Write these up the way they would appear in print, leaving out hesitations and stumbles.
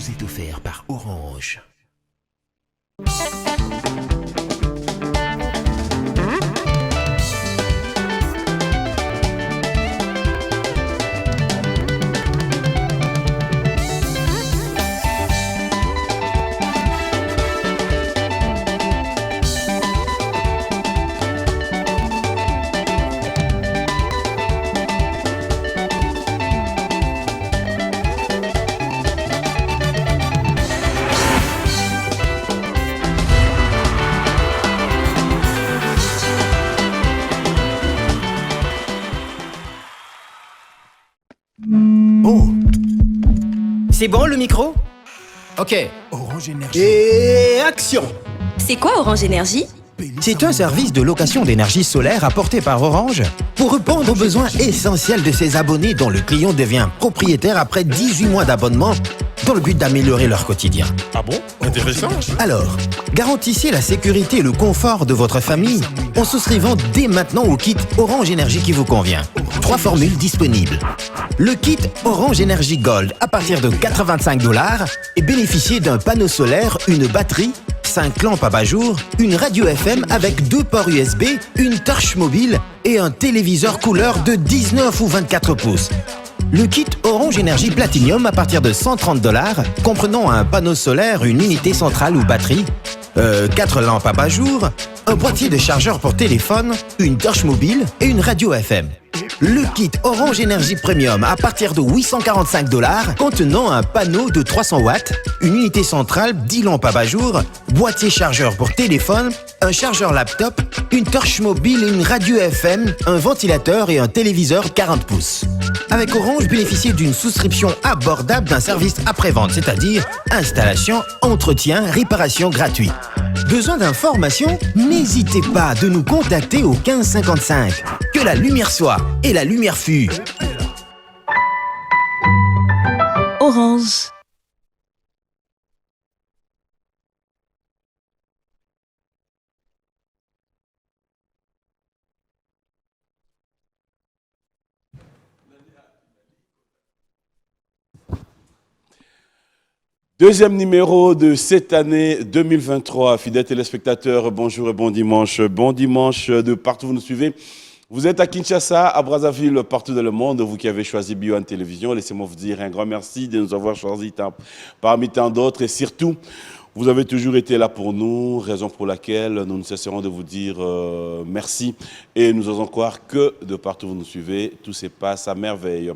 vous est offert par Orange. Oh, c'est bon le micro? Ok. Orange Énergie. Et action! C'est quoi Orange Énergie? C'est un service de location d'énergie solaire apporté par Orange pour répondre aux besoins essentiels de ses abonnés dont le client devient propriétaire après 18 mois d'abonnement dans le but d'améliorer leur quotidien. Ah bon? Intéressant. Alors, garantissez la sécurité et le confort de votre famille en souscrivant dès maintenant au kit Orange Énergie qui vous convient. 3 formules disponibles. Le kit Orange Énergie Gold à partir de 85 $ et bénéficiez d'un panneau solaire, une batterie, 5 lampes abat-jour, une radio FM avec 2 ports USB, une torche mobile et un téléviseur couleur de 19 ou 24 pouces. Le kit Orange Énergie Platinum à partir de 130 $, comprenant un panneau solaire, une unité centrale ou batterie, 4 lampes abat-jour, un boîtier de chargeur pour téléphone, une torche mobile et une radio FM. Le kit Orange Énergie Premium à partir de 845 $, contenant un panneau de 300 watts, une unité centrale, 10 lampes abat-jour, boîtier chargeur pour téléphone, un chargeur laptop, une torche mobile et une radio FM, un ventilateur et un téléviseur 40 pouces. Avec Orange, bénéficiez d'une souscription abordable d'un service après-vente, c'est-à-dire installation, entretien, réparation gratuit. Besoin d'informations? N'hésitez pas de nous contacter au 1555. Que la lumière soit et la lumière fut. Orange. Deuxième numéro de cette année 2023. Fidèles téléspectateurs, bonjour et bon dimanche. Bon dimanche de partout où vous nous suivez. Vous êtes à Kinshasa, à Brazzaville, partout dans le monde. Vous qui avez choisi BioOne Télévision, laissez-moi vous dire un grand merci de nous avoir choisi parmi tant d'autres. Et surtout, vous avez toujours été là pour nous, raison pour laquelle nous ne cesserons de vous dire merci. Et nous osons croire que de partout où vous nous suivez, tout se passe à merveille.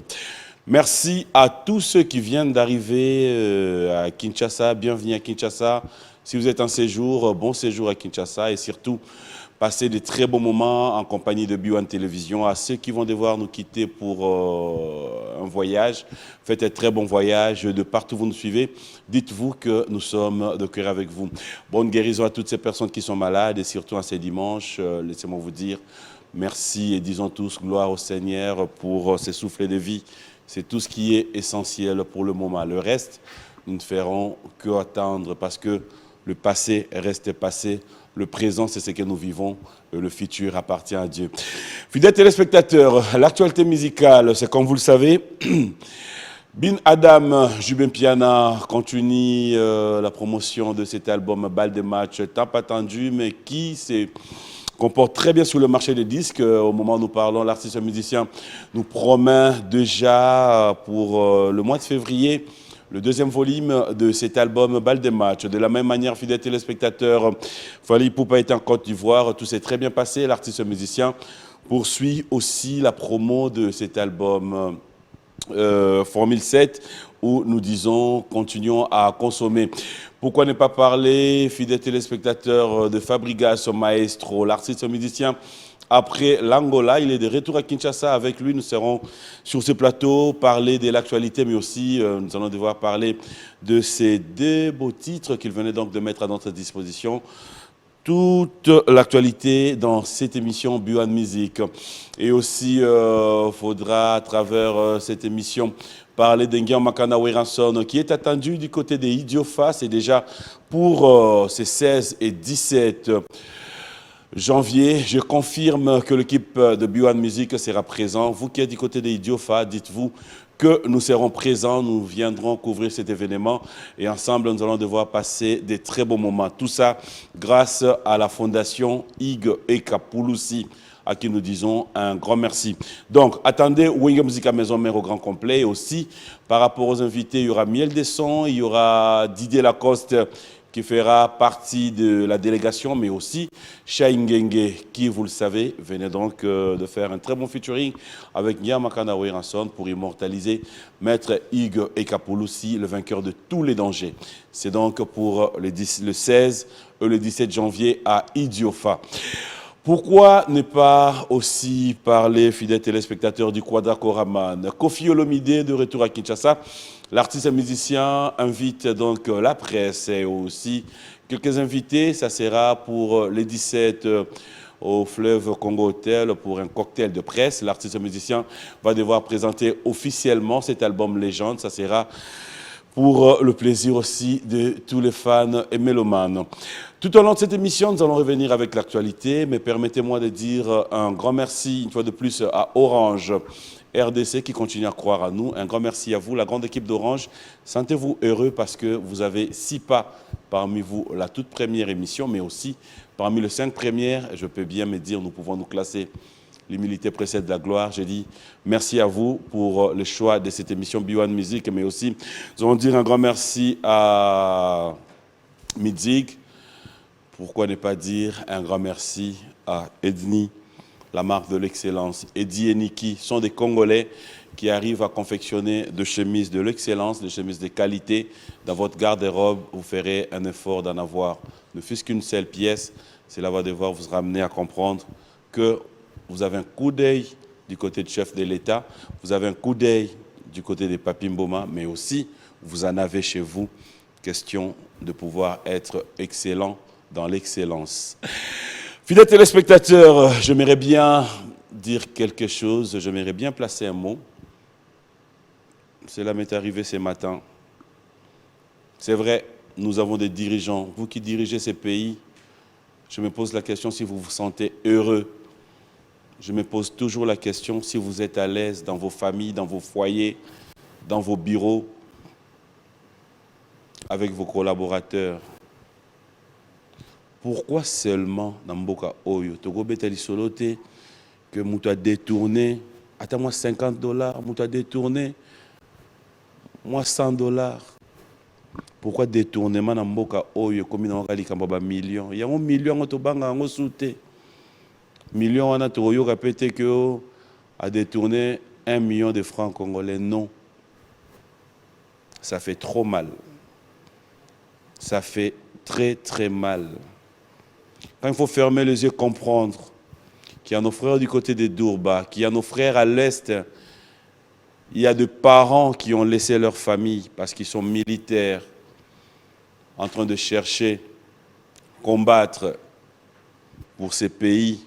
Merci à tous ceux qui viennent d'arriver à Kinshasa. Bienvenue à Kinshasa. Si vous êtes en séjour, bon séjour à Kinshasa et surtout, passez de très bons moments en compagnie de BioOne Télévision. À ceux qui vont devoir nous quitter pour un voyage, faites un très bon voyage de partout où vous nous suivez. Dites-vous que nous sommes de cœur avec vous. Bonne guérison à toutes ces personnes qui sont malades et surtout en ces dimanches. Laissez-moi vous dire merci et disons tous gloire au Seigneur pour ces souffles de vie. C'est tout ce qui est essentiel pour le moment. Le reste, nous ne ferons que attendre parce que le passé reste passé. Le présent, c'est ce que nous vivons. Le futur appartient à Dieu. Fidèles téléspectateurs, l'actualité musicale, c'est comme vous le savez. Bin Adam, Jubin Piana continue la promotion de cet album Bal de match, tant attendu, mais qui s'est comporte très bien sur le marché des disques. Au moment où nous parlons, l'artiste musicien nous promet déjà pour le mois de février le deuxième volume de cet album Bal de match. De la même manière, fidèles téléspectateurs, Fally Ipupa est en Côte d'Ivoire. Tout s'est très bien passé. L'artiste musicien poursuit aussi la promo de cet album Formule 7 où nous disons continuons à consommer. Pourquoi ne pas parler, fidèles téléspectateurs, de Fabregas Maestro, l'artiste musicien après l'Angola. Il est de retour à Kinshasa. Avec lui, nous serons sur ce plateau, parler de l'actualité, mais aussi nous allons devoir parler de ces 2 beaux titres qu'il venait donc de mettre à notre disposition. Toute l'actualité dans cette émission BioOne Musique. Et aussi, faudra à travers cette émission parler d'Enguian Makana Weranson qui est attendu du côté des Idiofa. C'est déjà pour ces 16 et 17 janvier. Je confirme que l'équipe de BioOne Musique sera présente. Vous qui êtes du côté des Idiofa, dites-vous que nous serons présents, nous viendrons couvrir cet événement et ensemble nous allons devoir passer des très bons moments. Tout ça grâce à la fondation Ig Ekapouloussi, à qui nous disons un grand merci. Donc, attendez Wenge Musica Maison Mère au grand complet. Et aussi, par rapport aux invités, il y aura Miel Desson, il y aura Didier Lacoste qui fera partie de la délégation, mais aussi Chaingenge, qui, vous le savez, venait donc de faire un très bon featuring avec Nyamakana Ranson pour immortaliser Maître Ig Ekapouloussi, le vainqueur de tous les dangers. C'est donc pour le 16 et le 17 janvier à Idiofa. Pourquoi ne pas aussi parler, fidèles téléspectateurs du Quadra Koraman? Kofi Olomide de retour à Kinshasa. L'artiste et musicien invite donc la presse et aussi quelques invités. Ça sera pour les 17 au Fleuve Congo Hotel pour un cocktail de presse. L'artiste et musicien va devoir présenter officiellement cet album Légende. Ça sera pour le plaisir aussi de tous les fans et mélomanes. Tout au long de cette émission, nous allons revenir avec l'actualité, mais permettez-moi de dire un grand merci une fois de plus à Orange RDC qui continue à croire à nous. Un grand merci à vous, la grande équipe d'Orange. Sentez-vous heureux parce que vous avez 6 pas parmi vous, la toute première émission, mais aussi parmi les 5 premières. Je peux bien me dire, nous pouvons nous classer. L'humilité précède la gloire. J'ai dit merci à vous pour le choix de cette émission B1 Music, mais aussi, nous allons dire un grand merci à Midzig. Pourquoi ne pas dire un grand merci à Edni, la marque de l'excellence. Eddie et Niki sont des Congolais qui arrivent à confectionner de chemises de l'excellence, de chemises de qualité. Dans votre garde-robe, vous ferez un effort d'en avoir ne fût-ce qu'une seule pièce. Cela va devoir vous ramener à comprendre que vous avez un coup d'œil du côté du chef de l'État, vous avez un coup d'œil du côté des Papimboma, mais aussi vous en avez chez vous. Question de pouvoir être excellent dans l'excellence. Fidèles téléspectateurs, j'aimerais bien dire quelque chose, j'aimerais bien placer un mot. Cela m'est arrivé ce matin. C'est vrai, nous avons des dirigeants. Vous qui dirigez ces pays, je me pose la question si vous vous sentez heureux. Je me pose toujours la question si vous êtes à l'aise dans vos familles, dans vos foyers, dans vos bureaux, avec vos collaborateurs. Pourquoi seulement dans Mboka Oyo, Togo Betali Solote, que Mouta détourné, attends-moi $50, Mouta détourné, moi $100. Pourquoi détournement dans Mboka Oyo, comme dans le million? Il y a un million de banga en souté. Million on a Togo répété que a détourné 1 million de francs congolais. Non. Ça fait trop mal. Ça fait très très mal. Quand il faut fermer les yeux, comprendre qu'il y a nos frères du côté de Dourba, qu'il y a nos frères à l'Est, il y a des parents qui ont laissé leur famille parce qu'ils sont militaires, en train de chercher, combattre pour ces pays.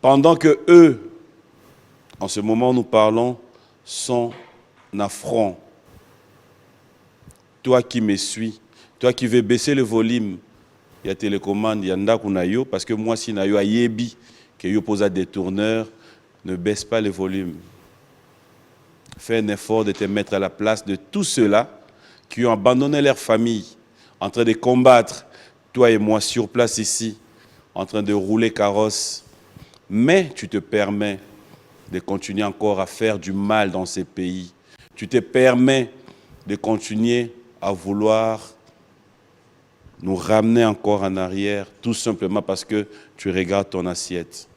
Pendant que eux, en ce moment où nous parlons, sont en front. Toi qui me suis, toi qui veux baisser le volume, il y a télécommande, il y a Ndakunayo, parce que moi, si Nayo a Yebi, que yo pose à des tourneurs, ne baisse pas le volume. Fais un effort de te mettre à la place de tous ceux-là qui ont abandonné leur famille, en train de combattre, toi et moi, sur place ici, en train de rouler carrosse. Mais tu te permets de continuer encore à faire du mal dans ces pays. Tu te permets de continuer à vouloir nous ramener encore en arrière, tout simplement parce que tu regardes ton assiette.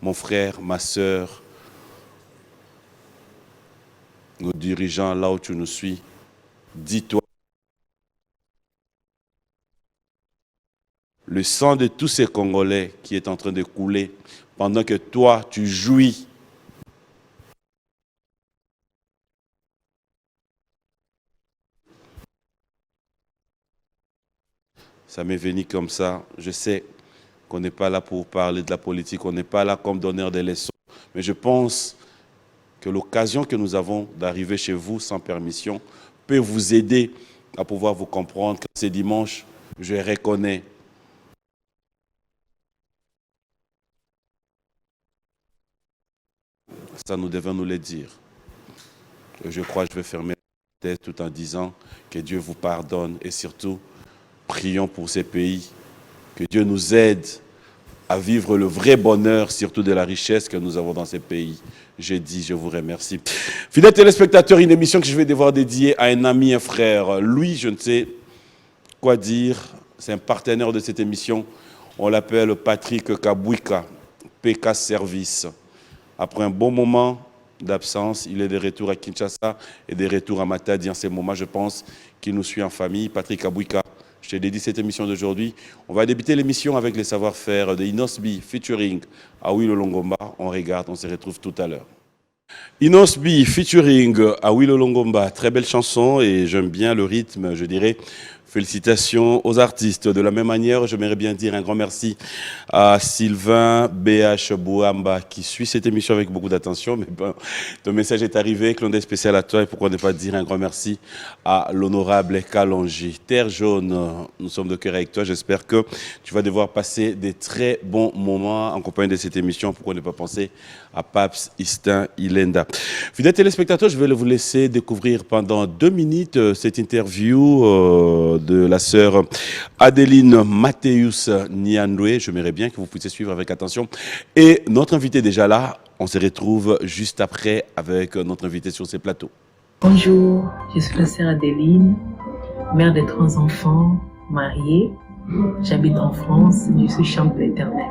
Mon frère, ma sœur, nos dirigeants, là où tu nous suis, dis-toi, le sang de tous ces Congolais qui est en train de couler, pendant que toi, tu jouis. Ça m'est venu comme ça. Je sais qu'on n'est pas là pour parler de la politique, on n'est pas là comme donneur des leçons. Mais je pense que l'occasion que nous avons d'arriver chez vous sans permission peut vous aider à pouvoir vous comprendre que c'est dimanche, je reconnais. Ça, nous devons nous le dire. Je crois que je vais fermer la tête tout en disant que Dieu vous pardonne et surtout, prions pour ces pays, que Dieu nous aide à vivre le vrai bonheur, surtout de la richesse que nous avons dans ces pays. J'ai dit, je vous remercie. Fidèles téléspectateurs, une émission que je vais devoir dédier à un ami, un frère. Lui, je ne sais quoi dire, c'est un partenaire de cette émission. On l'appelle Patrick Kabouika, PK Service. Après un bon moment d'absence, il est de retour à Kinshasa et de retour à Matadi. En ces moments, je pense qu'il nous suit en famille. Patrick Kabouika, je te dédie cette émission d'aujourd'hui. On va débuter l'émission avec les savoir-faire de Inosbi featuring Awilo Longomba. On regarde, on se retrouve tout à l'heure. Inosbi featuring Awilo Longomba, très belle chanson et j'aime bien le rythme, je dirais. Félicitations aux artistes. De la même manière, j'aimerais bien dire un grand merci à Sylvain BH Bouamba qui suit cette émission avec beaucoup d'attention. Mais bon, ton message est arrivé, clin d'œil spécial à toi et pourquoi ne pas dire un grand merci à l'honorable Kalonji. Terre jaune, nous sommes de cœur avec toi. J'espère que tu vas devoir passer des très bons moments en compagnie de cette émission. Pourquoi ne pas penser à Paps Istin Ilenda. Fidèles téléspectateurs, je vais vous laisser découvrir pendant 2 minutes cette interview de la sœur Adeline Mathéus Niandoué. J'aimerais bien que vous puissiez suivre avec attention. Et notre invité est déjà là. On se retrouve juste après avec notre invité sur ces plateaux. Bonjour, je suis la sœur Adeline, mère de 3 enfants, mariée. J'habite en France, je suis chante de l'Éternel.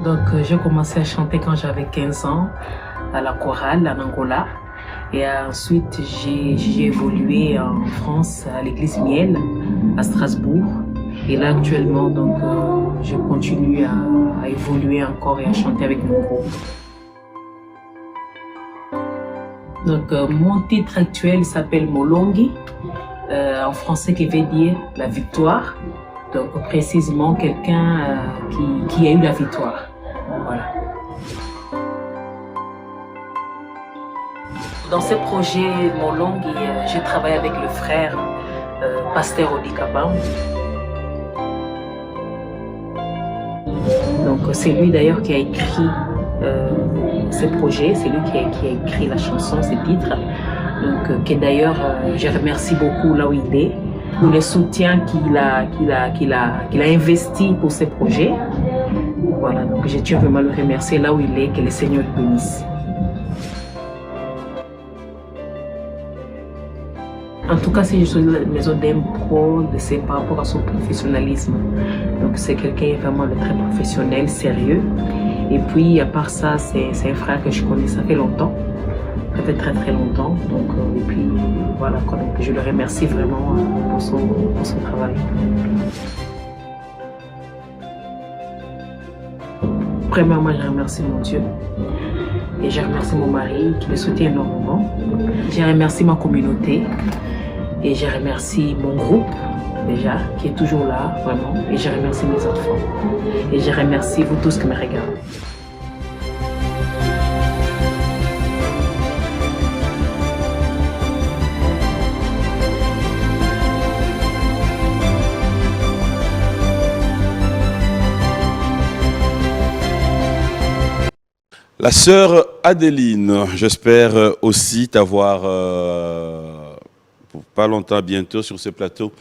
Donc, j'ai commencé à chanter quand j'avais 15 ans à la chorale en Angola. Et ensuite, j'ai évolué en France à l'église Miel, à Strasbourg. Et là, actuellement, donc, je continue à évoluer encore et à chanter avec mon groupe. Donc, mon titre actuel s'appelle Molongi, en français qui veut dire la victoire. Donc, précisément, quelqu'un qui a eu la victoire. Voilà. Dans ce projet Molongi, j'ai travaillé avec le frère Pasteur Odikabam. Donc, c'est lui d'ailleurs qui a écrit ce projet, c'est lui qui a écrit la chanson, ce titre. Donc, que d'ailleurs, je remercie beaucoup là où il est, pour le soutien qu'il a investi pour ce projet. Voilà, donc je tiens vraiment à le remercier là où il est, que le Seigneur le bénisse. En tout cas, si je suis la maison d'impro, c'est par rapport à son professionnalisme. Donc c'est quelqu'un vraiment de très professionnel, sérieux. Et puis à part ça, c'est un frère que je connais, ça fait longtemps. Ça fait très très longtemps. Donc, et puis voilà, donc, je le remercie vraiment pour son travail. Premièrement, je remercie mon Dieu. Et je remercie mon mari qui me soutient énormément. Je remercie ma communauté. Et je remercie mon groupe, déjà, qui est toujours là, vraiment. Et je remercie mes enfants. Et je remercie vous tous qui me regardez. La sœur Adeline, j'espère aussi t'avoir pour pas longtemps bientôt sur ce plateau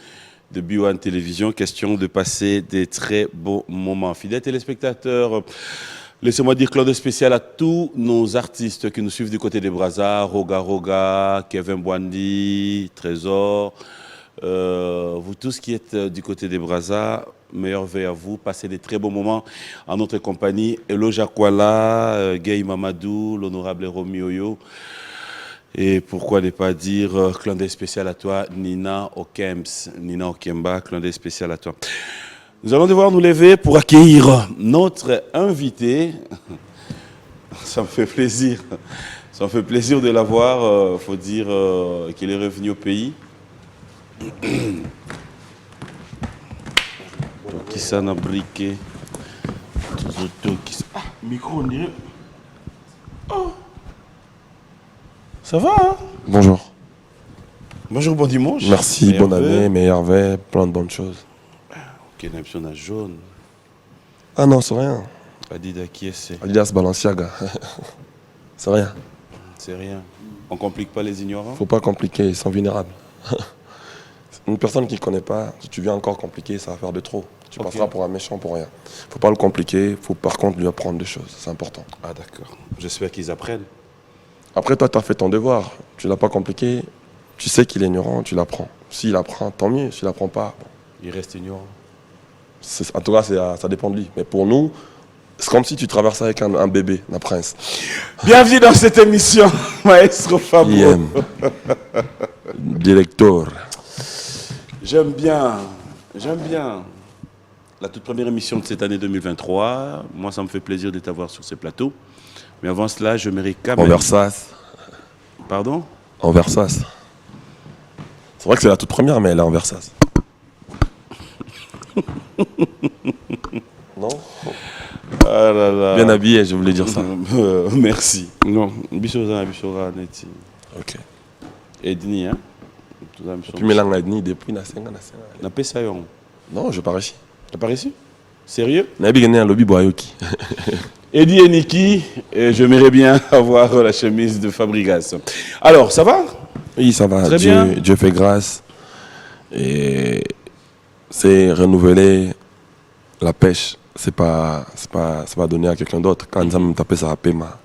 de B1 Télévision. Question de passer des très beaux moments. Fidèles téléspectateurs, laissez-moi dire clin d'œil spécial à tous nos artistes qui nous suivent du côté des Brazza, Roga Roga, Kevin Boandi, Trésor. Vous tous qui êtes du côté des Brazza, meilleurs vœux à vous, passez des très beaux moments en notre compagnie. Elo Jakwala, Gay Mamadou, l'honorable Romioyo. Et pourquoi ne pas dire clin d'œil spécial à toi, Nina Okems, Nina Okemba, clin d'œil spécial à toi. Nous allons devoir nous lever pour accueillir notre invité. Ça me fait plaisir. Ça me fait plaisir de l'avoir. Il faut dire qu'il est revenu au pays. Qui s'en a briqué. Ah, micro, on dirait. Oh. Ça va, hein? Bonjour. Bonjour, bon dimanche. Merci, bonne année, meilleurs vœux, plein de bonnes choses. Ok, on a jaune. Ah non, c'est rien. Adidas, qui est-ce? Adidas Balenciaga. C'est rien. C'est rien. On complique pas les ignorants? Faut pas compliquer, ils sont vulnérables. Une personne qui ne connaît pas, si tu viens encore compliquer, ça va faire de trop. Tu passeras pour un méchant pour rien. Faut pas le compliquer, faut par contre lui apprendre des choses, c'est important. Ah d'accord. J'espère qu'ils apprennent. Après toi, tu as fait ton devoir, tu l'as pas compliqué, tu sais qu'il est ignorant, tu l'apprends. S'il apprend, tant mieux, s'il apprend pas, bon. Il reste ignorant. En tout cas, ça dépend de lui. Mais pour nous, c'est comme si tu traversais avec un bébé, un prince. Bienvenue dans cette émission, Maestro Fabro. IM. Directeur. J'aime bien. La toute première émission de cette année 2023. Moi, ça me fait plaisir de t'avoir sur ces plateaux. Mais avant cela, je mérite quand même... En Versace. Pardon? En Versace. C'est vrai que c'est la toute première, mais elle est en Versace. Non? Ah là là. Bien habillé, je voulais dire ça. Merci. Non, Bissora, Neti. Ok. Edni, hein? Puis Mélang a dit depuis la senga. N'a pas ça, yon. Non, je pars ici. T'as pas réussi? Sérieux? N'a pas gagné un lobby Boayoki. Eddie et Niki, et j'aimerais bien avoir la chemise de Fabregas. Alors, ça va? Oui, ça va. Très bien. Dieu fait grâce. Et c'est renouveler la pêche. C'est pas donné à quelqu'un d'autre. Quand Nzam tape ça à Pema,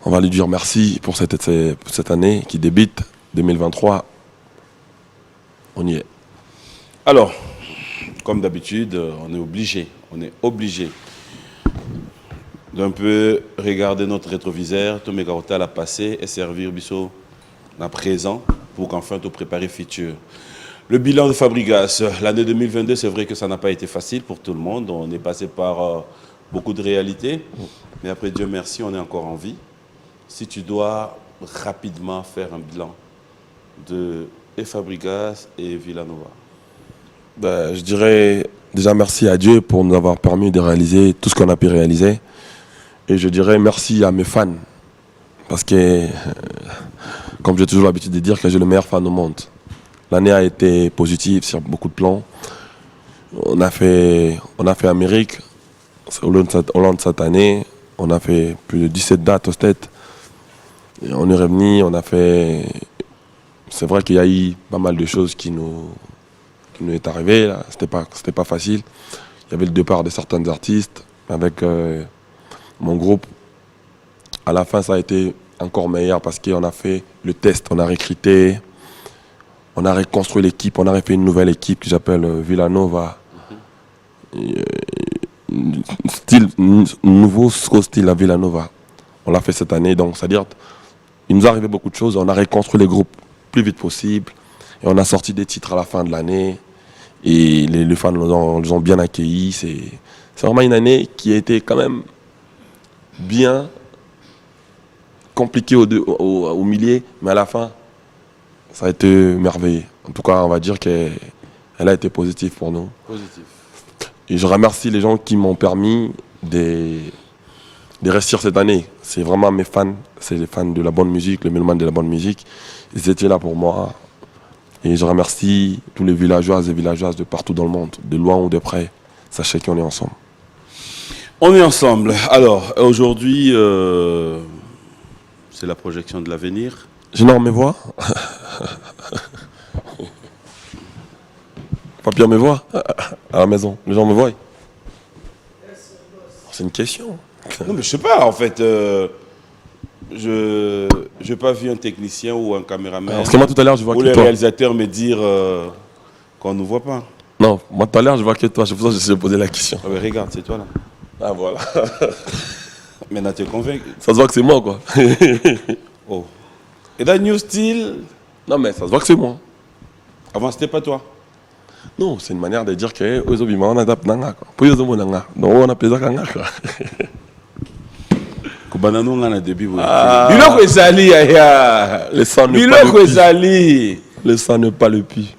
on va lui dire merci pour cette année qui débute 2023. On y est. Alors, comme d'habitude, on est obligé d'un peu regarder notre rétroviseur, tout mégarota la passé et servir Bisso à présent pour qu'enfin te préparer futur. Le bilan de Fabregas, l'année 2022, c'est vrai que ça n'a pas été facile pour tout le monde. On est passé par beaucoup de réalités. Mais après, Dieu merci, on est encore en vie. Si tu dois rapidement faire un bilan de Fabregas et Villanova. Ben, je dirais déjà merci à Dieu pour nous avoir permis de réaliser tout ce qu'on a pu réaliser. Et je dirais merci à mes fans. Parce que, comme j'ai toujours l'habitude de dire, que j'ai le meilleur fan au monde. L'année a été positive sur beaucoup de plans. On a fait Amérique au long de cette année. On a fait plus de 17 dates au Stade. Et on est revenu, on a fait... C'est vrai qu'il y a eu pas mal de choses qui nous est arrivé. C'était pas facile. Il y avait le départ de certains artistes avec mon groupe. À la fin, ça a été encore meilleur parce qu'on a fait le test, on a recruté, on a reconstruit l'équipe, on a refait une nouvelle équipe que j'appelle Villanova. Nouveau style à Villanova. On l'a fait cette année, donc c'est-à-dire il nous est arrivé beaucoup de choses. On a reconstruit les groupes plus vite possible et on a sorti des titres à la fin de l'année et les fans nous ont bien accueillis. C'est vraiment une année qui a été quand même bien compliquée au milieu, mais à la fin ça a été merveilleux. En tout cas, on va dire qu'elle a été positive pour nous. Positif. Et je remercie les gens qui m'ont permis de réussir cette année. C'est vraiment mes fans, c'est les fans de la bonne musique, les mélomanes de la bonne musique. Ils étaient là pour moi. Et je remercie tous les villageois et villageoises de partout dans le monde, de loin ou de près. Sachez qu'on est ensemble. On est ensemble. Alors, aujourd'hui, c'est la projection de l'avenir. Génore mes voix. Papier mes voix à la maison. Les gens me voient. C'est une question. Non, mais je sais pas, en fait. Je n'ai pas vu un technicien ou un caméraman Parce que moi, tout à l'heure, je vois ou que le toi. réalisateur me dire qu'on ne nous voit pas. Non, moi, tout à l'heure, je vois que toi. C'est pour ça que je t'ai posé la question. Ah, mais regarde, c'est toi là. Ah, voilà. Maintenant, tu es convaincu. Ça se voit que c'est moi, quoi. Oh. Et dans New Style, Non, mais ça se voit que c'est moi. avant, c'était pas toi. Non, c'est une manière de dire que aujourd'hui, on adapte nanga, quoi. Puis, on a on a pesé nanga, quoi. Kubanano ngana début. Biloko ezali ya. Le sang ne pas Biloko le pis. ezali. Le sang ne pas le pis.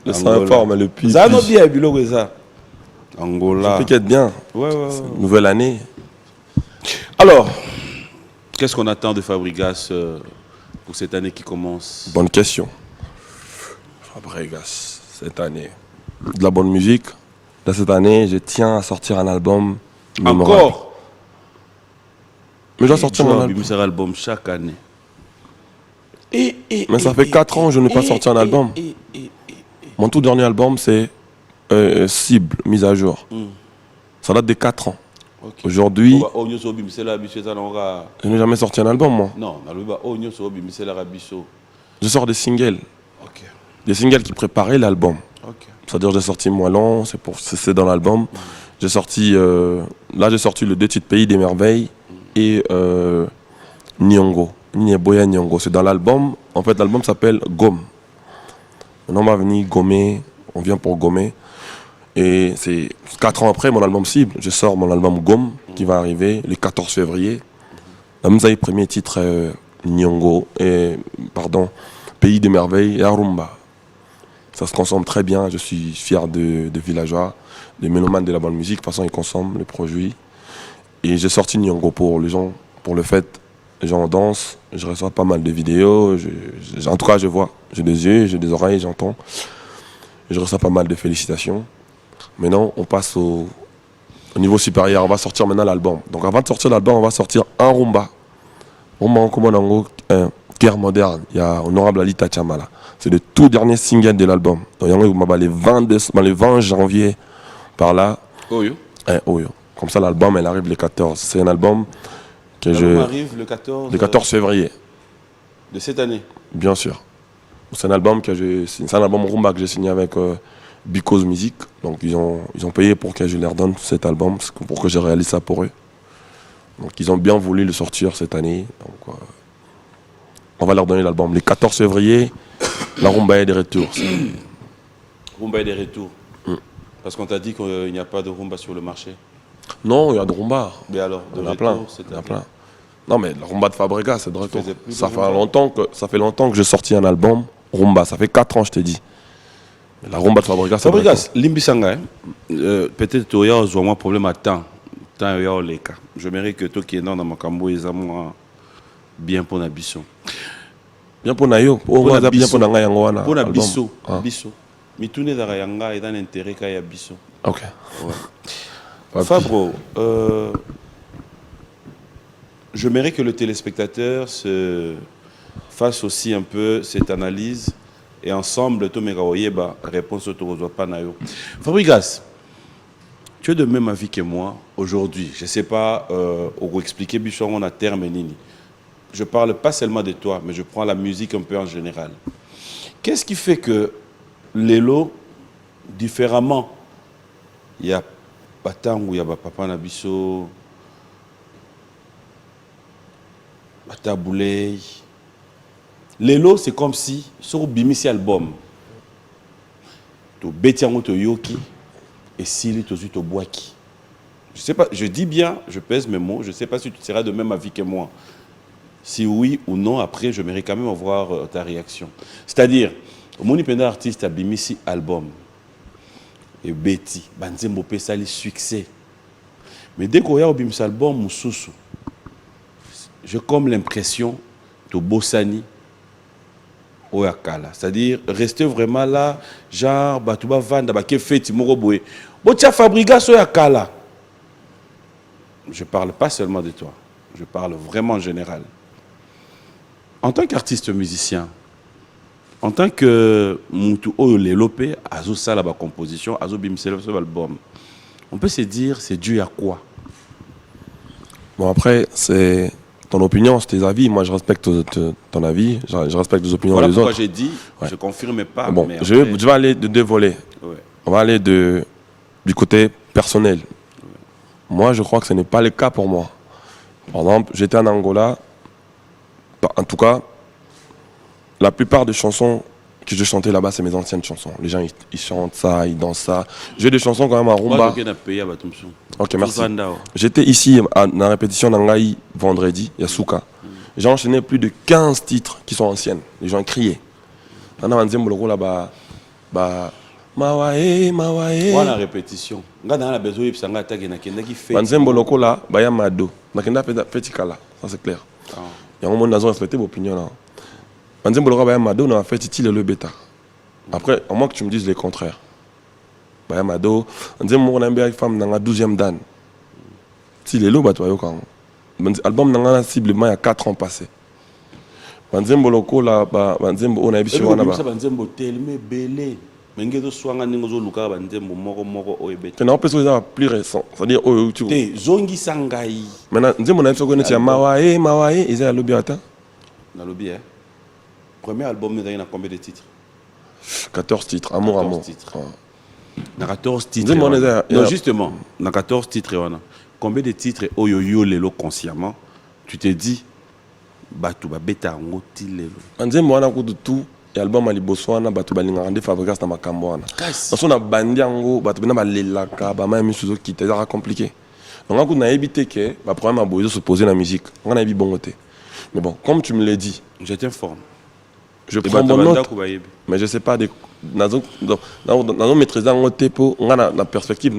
Le sang Angola. informe le pis. Zano bien biloko eza. Angola. Ça peut être bien. Ouais. Nouvelle année. Alors, qu'est-ce qu'on attend de Fabregas pour cette année qui commence? Bonne question. Fabregas, cette année. De la bonne musique, de cette année, je tiens à sortir un album mémorable. Encore. Mais je dois sortir mon album. Il sera album chaque année. Mais ça fait 4 ans que je n'ai pas sorti un album. Mon tout dernier album, c'est Cible, mise à jour. Ça date de 4 ans. Okay. Aujourd'hui, je n'ai jamais sorti un album, moi. Non, Je sors des singles. okay. Des singles qui préparaient l'album. Okay. C'est-à-dire j'ai sorti Moellon, c'est dans l'album. J'ai sorti, là j'ai sorti le 2 titres Pays des Merveilles et Nyongo. Nyeboya Nyongo. C'est dans l'album. En fait, l'album s'appelle Gomme. Maintenant, on va venir gommer. On vient pour gommer. Et c'est 4 ans après mon album Cible. Je sors mon album Gomme qui va arriver le 14 février. Le premier titre Nyongo. Pays des Merveilles et Arumba. Ça se consomme très bien. Je suis fier de villageois, des mélomanes de la bonne musique. De toute façon, ils consomment les produits. Et j'ai sorti Nyongo pour les gens, pour le fait. Les gens dansent. Je reçois pas mal de vidéos. En tout cas, je vois. J'ai des yeux, j'ai des oreilles, j'entends. Je reçois pas mal de félicitations. Maintenant, on passe au niveau supérieur. On va sortir maintenant l'album. Donc, avant de sortir l'album, on va sortir un rumba. Rumba en commun, guerre moderne. Il y a Honorable Ali Tachamala. C'est le tout dernier single de l'album. Donc, il y a le 20 janvier, par là. Oyo. Oyo. Comme ça, l'album, elle arrive le 14. C'est un album que arrive le 14 février. De cette année. Bien sûr. C'est un album c'est un album rumba que j'ai signé avec Because Music. Donc ils ont payé pour que je leur donne cet album, pour que je réalise ça pour eux. Donc ils ont bien voulu le sortir cette année. Donc on va leur donner l'album. Le 14 février, la rumba est de retour. Rumba est de retour. Parce qu'on t'a dit qu'il n'y a pas de rumba sur le marché. Non, il y a de rumba. Mais alors, il y en a plein. Il y en a plein. Non mais la rumba de Fabrega, c'est de retour. Ça fait longtemps que j'ai sorti un album rumba. Ça fait 4 ans, je t'ai dit. Mais la rumba de Fabrega, c'est de retour. Fabrigas, Limbisanga, peut-être qu'il y a un problème à temps. Tant il y a les cas. Je mérite que toi qui es dans ma cambo, ils ont bien pour Nabisso. Bien pour Nayo. Bien pour Nanga. Pour Nabisso. Bisso. Mais tout n'est pas Yanga et dans l'intérêt qu'il y a Bisso. Ok. Fabro, je mérite que le téléspectateur se fasse aussi un peu cette analyse et ensemble, tout mes réponse au Panayo. Fabrigas, tu es de même avis que moi aujourd'hui. Je ne sais pas où expliquer Bichon a terme nini. Je parle pas seulement de toi, mais je prends la musique un peu en général. Qu'est-ce qui fait que l'élo, différemment, il y a Batang où il y a Papa Nabiso, Bataboulé. L'élo, c'est comme si, sur Bimisi album, tu Betiango to Yoki et Sili to Zuto Boaki. Je sais pas, je dis bien, je pèse mes mots, je ne sais pas si tu seras de même avis que moi. Si oui ou non, après, je mérite quand même avoir ta réaction. C'est-à-dire, mon artiste a Bimisi album. Et Betty, Banzembo Pessali succès. Mais dès qu'on y a au Bimisi album, Moussoussou, j'ai comme l'impression de Bossani au Yakala. C'est-à-dire, rester vraiment là, genre, Batouba Vanda, Baké Feti, Moroboé. Botia Fabrigas au Yakala. Je ne parle pas seulement de toi, je parle vraiment en général. En tant qu'artiste musicien, en tant que Moutou Oyolélopé, Azo Salaba composition, Azo Bimsel album, on peut se dire c'est dû à quoi? Bon, après, c'est ton opinion, c'est tes avis. Moi, je respecte ton avis, je respecte les opinions des autres. Voilà pourquoi j'ai dit, je ne confirme pas. Bon, mais je vais aller de 2 volets. Ouais. On va aller du côté personnel. Ouais. Moi, je crois que ce n'est pas le cas pour moi. Par exemple, j'étais en Angola. En tout cas, la plupart des chansons que je chantais là-bas, c'est mes anciennes chansons. Les gens, ils chantent ça, ils dansent ça. J'ai des chansons quand même à rumba. Ok, merci. J'étais ici à la répétition d'Angaï vendredi, il y a Souka. J'ai enchaîné plus de 15 titres qui sont anciennes. Les gens criaient. Mawae. Moi, la répétition. Banzembo Lokola, Baya Mado. Nakenda Fetikala, ça c'est clair. Il y a un moment où on a respecté vos opinions là. Banzembo Lokola, Baya Mado, on a fait Titi le bêta. Après, à moins que tu me dises le contraire. Paya Mado. Nzembo on a une femme dans la 12e dan. Si les lots battu quand. Album dans la ciblement il y a 4 ans passés. Nzembo loko là Nzembo on a eu sur wana ba. Nzembo tellement belé. Mais ngezo swanga ningozo luka ba Nzembo moko oyebete. C'est non personne ça plus récent. C'est-à-dire tu. Te zongi sangai. Maintenant Nzembo na biso connaître Mawae ils a lobby ata. Na lobby hein. Premier album il y a combien de titres? 14 titres, Amour 14 Amour. Titres. Na 14 titres. Non justement, na 14 titres wana. Combien de titres oyoyo lelo consciemment tu te dis batu ba beta ngo ti lelo. Nzembo wana kudu tout et album ali boswana batu balinga rende fabrikas na makambo wana. Parce na bandi yango batu bena ba lelaka ba même suzo qui était compliqué. Donc on a évité que ba problème a bozo se poser la musique. On a évi bongoté. Mais bon, comme tu me l'as dit, je t'informe. Je prends mon note, mais je sais pas dans maîtriser en tempo, on a la perspective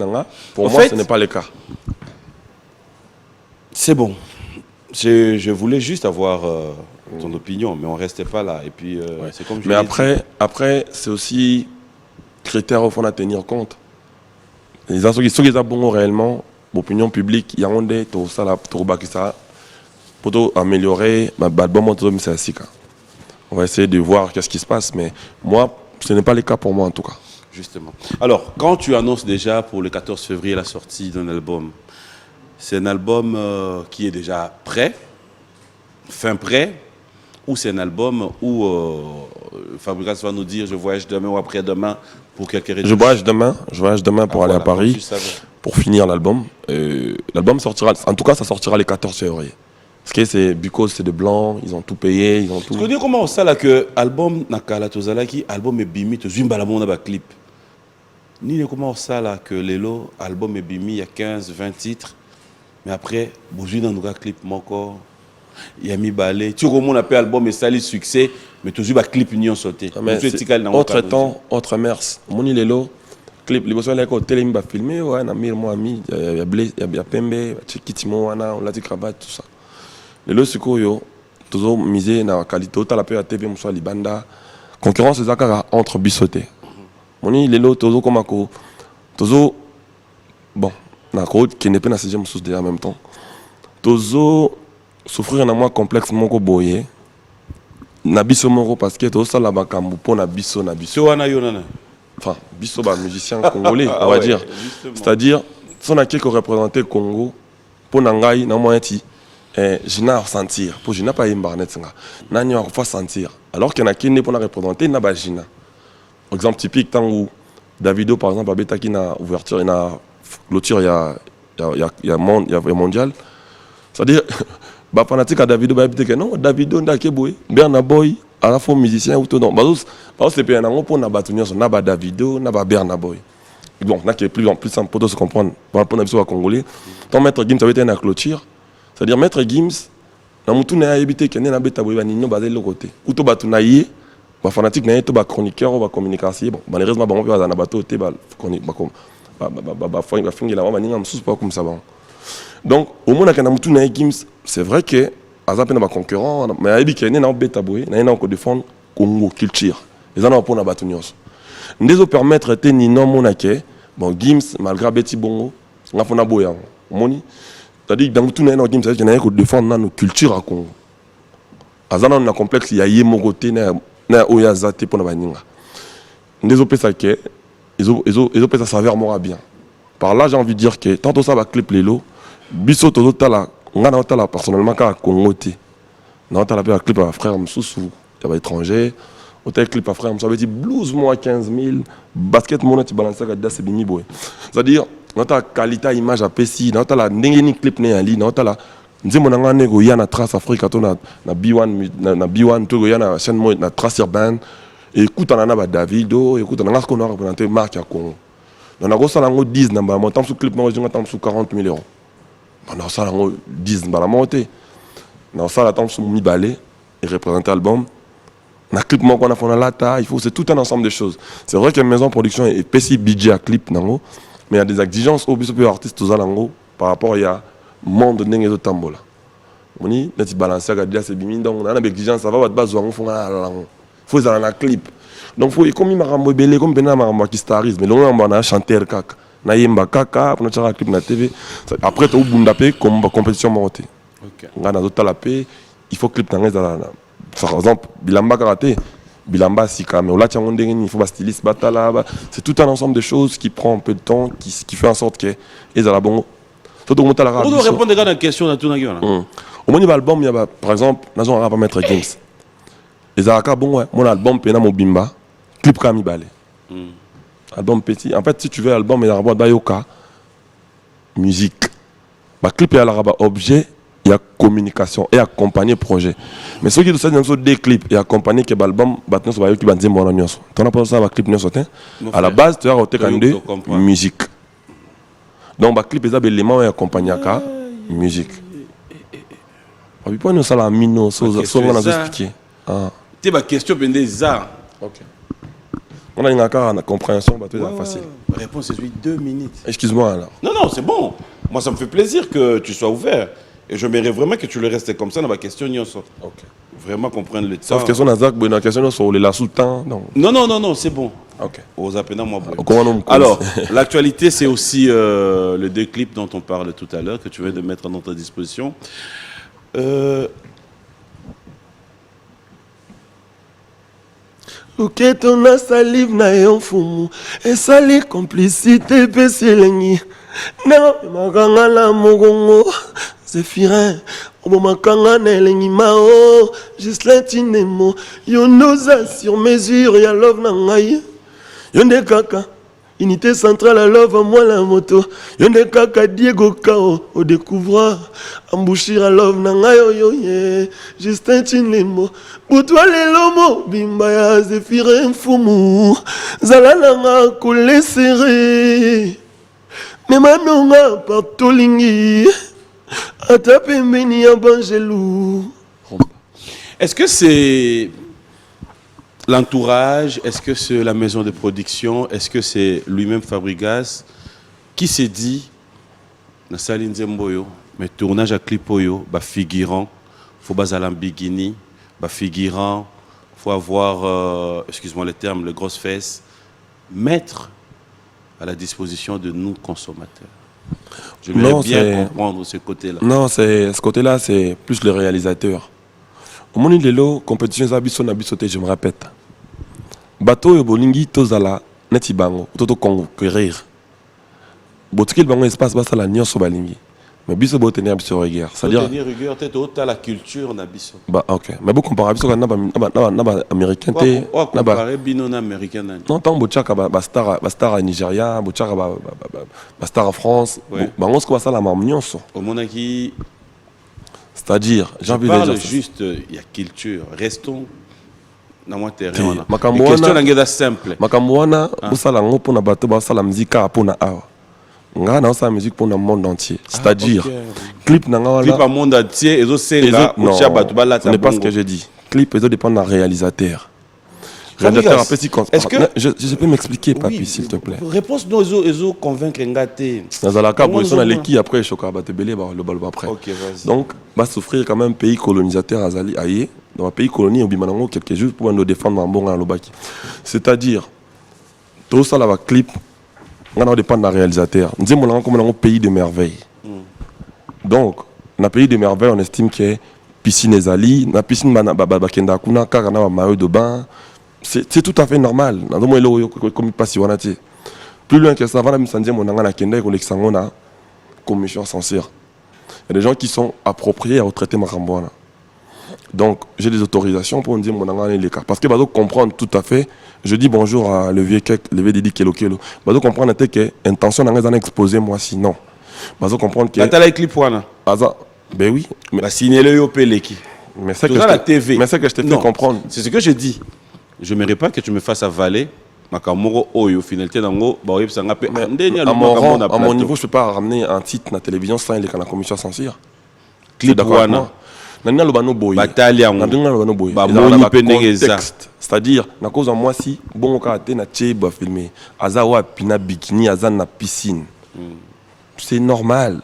pour moi ce n'est pas le cas. C'est bon. Je voulais juste avoir ton opinion, mais on restait pas là et puis c'est comme je mais après c'est aussi critères au fond à tenir compte. Les gens qui sont bons réellement, l'opinion publique, il y a des tout ça là tout ça pour améliorer ma album autour c'est ainsi. On va essayer de voir qu'est-ce qui se passe, mais moi, ce n'est pas le cas pour moi en tout cas. Justement. Alors, quand tu annonces déjà pour le 14 février la sortie d'un album, c'est un album qui est déjà prêt, fin prêt, ou c'est un album où Fabrikas va nous dire je voyage demain ou après-demain pour quelques réductions? Je voyage demain pour aller à Paris, pour finir l'album. L'album sortira, en tout cas ça sortira le 14 février. Parce que c'est because c'est de blanc, ils ont tout payé, ils ont tout. Tu connais comment ça là que album nakala tozalaki album et bimi to zwimbala mona ba clip. Ni comment ça là que lelo album et bimi il y a 15-20 titres mais après bozui dans nos clip moko il y a mis balé tu comment on appelle album et sali succès mais to zwi ba clip union sauté. Autre temps, autre mers. Moni lelo clip les besoins là ko télé ba filmer ouais na mille mois ami il y a Blé, il y a Pembe, Chikitimo wana on l'a dit cravate tout ça. Le lot sikoyo toujours misé na qualité autant la TV muso libanda concurrence c'est ça entre bisoté moni le lot toujours comme ako toujours bon na ko qui n'est pas na 6e sous déjà en même temps toujours souffrir na moi complexe moko boye na biso moko parce que tout ça la bakambu pour na biso wana yonana enfin biso ba musicien congolais on va dire c'est-à-dire son a qui représenter Congo pour nangai na moi ti je n'ai ressentir pour je n'ai pas imbarnet nani on va sentir alors qu'il y en a qui n'est pas représenter na bagina exemple typique tant où Davido par exemple abeta qui na ouverture il na clôture il y a mondial c'est-à-dire ba fanatique à Davido ba abeta que non Davido ndake boy Berna Boy à la fois musicien ou tout non parce c'est pas un pour na batunyo na ba Davido na ba Berna Boy donc na qui est plus en plus simple pour se comprendre pour na biso congolais ton maître Gims avait été na clôture. C'est-à-dire maître Gims na mutu na habité que na beta boy baninyo bazé le côté ou to batu na yé ba fanatique na to ba chroniqueur ou ba communication bon malheureusement ba on peut na bato te ba chronique ba comme ba fingi la ba ninga msusu pas comme ça bon donc au moins na mutu na Gims c'est vrai que azap na ba concurrent mais habi que na beta boy na encore défendre Congo culture les ana pour na batu nyos ndezo permettre te ni non monake bon Gims malgré beti bongo nga fona boya moni. C'est-à-dire que dans tout le monde, il y a défendre notre culture à Congo. Azana on a complexe, il y a yemogote na oyazate pour na baninga. Ndezo pesa que ils pesa savoir mora bien. Par là j'ai envie de dire que tantôt ça va clip lelo, biso todo tala, ngana tala personnellement ka Congo te. Na tala pe clip à frère Msusu, il y a étranger, hôtel clip à frère Msusu, ça veut dire blues moi 15 000, basket mon tu balancer à das bimi boy. C'est-à-dire notre qualité image à Pessi, notre la ndengeni clip ne ali, notre la nzemo nanga nego ya na Trace Africa to na B1 to ya na chaîne mo na Trace Urban écoute na ba Davido écoute na ce qu'on a représenté marque à Congo. Donc na go sala ngo 10 na ba montant sous clip mo jonga tam sous 40 000 €. Na sala ngo 10 ba la monter. Na sala tam sous mi balé et représenter album. Na clip mo qu'on a fait na lata, il faut c'est tout un ensemble de choses. C'est vrai que maison production et Pessi budget à clip nango. Mais il y a des exigences au plus artistes aux alango par rapport à monde n'engé de tambola. On dit n'est-ce balancer à dire c'est bimi donc on a des exigences ça va pas besoin on faut la faut ça dans la clip. Donc faut comme il m'a rembobelé comme bena m'a qui starise mais l'on a chanteur kaka na yemba kaka pour notre clip na TV après tu bundapé comme compétition monté OK on a d'autres la paix il faut clip dans par exemple bilamba karaté bilamba sika mais là il faut styliste batala c'est tout un ensemble de choses qui prend un peu de temps qui fait en sorte que et la bon tout on doit répondre à la question dans tout na gueule au moins l'album il y a par exemple nous on va pas mettre games les araka bon ouais mon album pena mo bimba clip Kami Balé. Album petit. En fait, si tu veux album, il y a un bayoka, musique. Bah, clip, il y a objet, il y a communication et accompagner projet. Mais ceux qui ont fait des clips et accompagner que l'album, maintenant, ça va être un bon annonce. Tu n'as pas ça, un clip, à la base, tu as un musique. Donc, bah, clip, il y a des éléments et accompagner à musique. On ne peut pas nous ça la mino, ça on a expliqué. C'est ma question, ben des arts. Ok. On a une compréhension, c'est facile. La réponse est 2 minutes. Excuse-moi alors. Non, c'est bon. Moi, ça me fait plaisir que tu sois ouvert. Et je mérite vraiment que tu le restes comme ça dans ma question. Ok. Vraiment comprendre le temps. Sauf que son azak, la question sur les sous-temps. Non, c'est bon. Ok. Aux appels, moi. Alors, l'actualité, c'est aussi le 2 clips dont on parle tout à l'heure, que tu viens de mettre à notre disposition. Luke ton salive na yon fumu esali complicité peselengi na makanga la mogongo Zéphirin obomakanga na elengi mao Gislain Tinemo yonoza sur mesure ya love na ngai yonde kaka unité centrale à love à moi la moto yonde kaka Diego Kao au découvreur embouchir à love na ngai yo ye Gislain Tinemo Boutwa lelomo bimba ya Zéphirin fumu zala nanga kole serré mema nonga partolingi ata pembeni ya bangelou. Est-ce que c'est l'entourage? Est-ce que c'est la maison de production? Est-ce que c'est lui-même Fabregas qui s'est dit na Saline Zemboyo mais tournage à clipoyo ba figurant faut basalam bikini bah, figurant, il faut avoir, excuse-moi le terme, le grosse fesse, mettre à la disposition de nous consommateurs. Je voudrais bien comprendre ce côté-là. Non, ce côté-là, c'est plus le réalisateur. Au moment de l'eau, compétition je me répète. Bateau et bolingi, tozala, netibango, toto conquérir. Botkil bango espace, basa la nion so balingi. Mais biso bo tenir biso rigueur, c'est-à-dire tenir rigueur tête haute à la culture na biso. Bah OK, mais beaucoup comparer biso na américain té na comparer bino na américain. Non tant bochaka ba star Nigeria, bochaka ba star en France, ba on se quoi ça la mamnyonso. Au monaki c'est-à-dire j'ai envie de dire juste il y a culture, restons na moi terrain. La question ngeda simple. Makambo wana busala ngo pona bato ba sala muzika pona awa. Nga na sa musique pour le monde entier, c'est-à-dire clip na nga clip au monde entier et aussi là non ce n'est pas ce que je dis. Clip ils dépendent d'un réalisateur. Réalisateur après si est-ce que je peux m'expliquer papi s'il te plaît. Réponse nous ils convaincre ngate. Nazalaka bo son leki après choka ba te belé ba le bal après. OK, vas-y. Donc va souffrir quand même pays colonisateur azali aye dans un pays colonie obimanango quelques jours pour nous défendre en bon lobaki. C'est-à-dire tout ça là va clip on dépend d'un réalisateur. Nous sommes comme un pays de merveilles. Donc, dans un pays de merveilles, on estime qu'il y a piscine Ezali, la piscine Bakenda Kuna, Karana, maillot de bain. C'est tout à fait normal. Plus loin que ça, on a mis en Kenda et on a commission sincère. Il y a des gens qui sont appropriés à retraiter Marambouana. Donc, j'ai des autorisations pour me dire mon les cas. Parce que bah, comprendre tout à fait, je dis bonjour à le vieux Didi Kelo Kelo. Bah, comprendre que l'intention d'en exposer moi sinon. Bah, comprendre que. T'as la clip wana. Ben oui. Mais bah, signer le Yopeleki. Mais c'est que la TV. Mais c'est que je t'ai fait comprendre. C'est ce que je dis. Je n'aimerais pas que tu me fasses avaler. Makamoro Oyo, finalité d'ango, bah oui, ça n'a pas. À mon niveau, je peux pas ramener un titre na télévision sans aller à la commission censure. Clip wana. C'est-à-dire, na cause en moi si bon karaté na tcheba filmé, azawa pina bikini azan na piscine. C'est normal.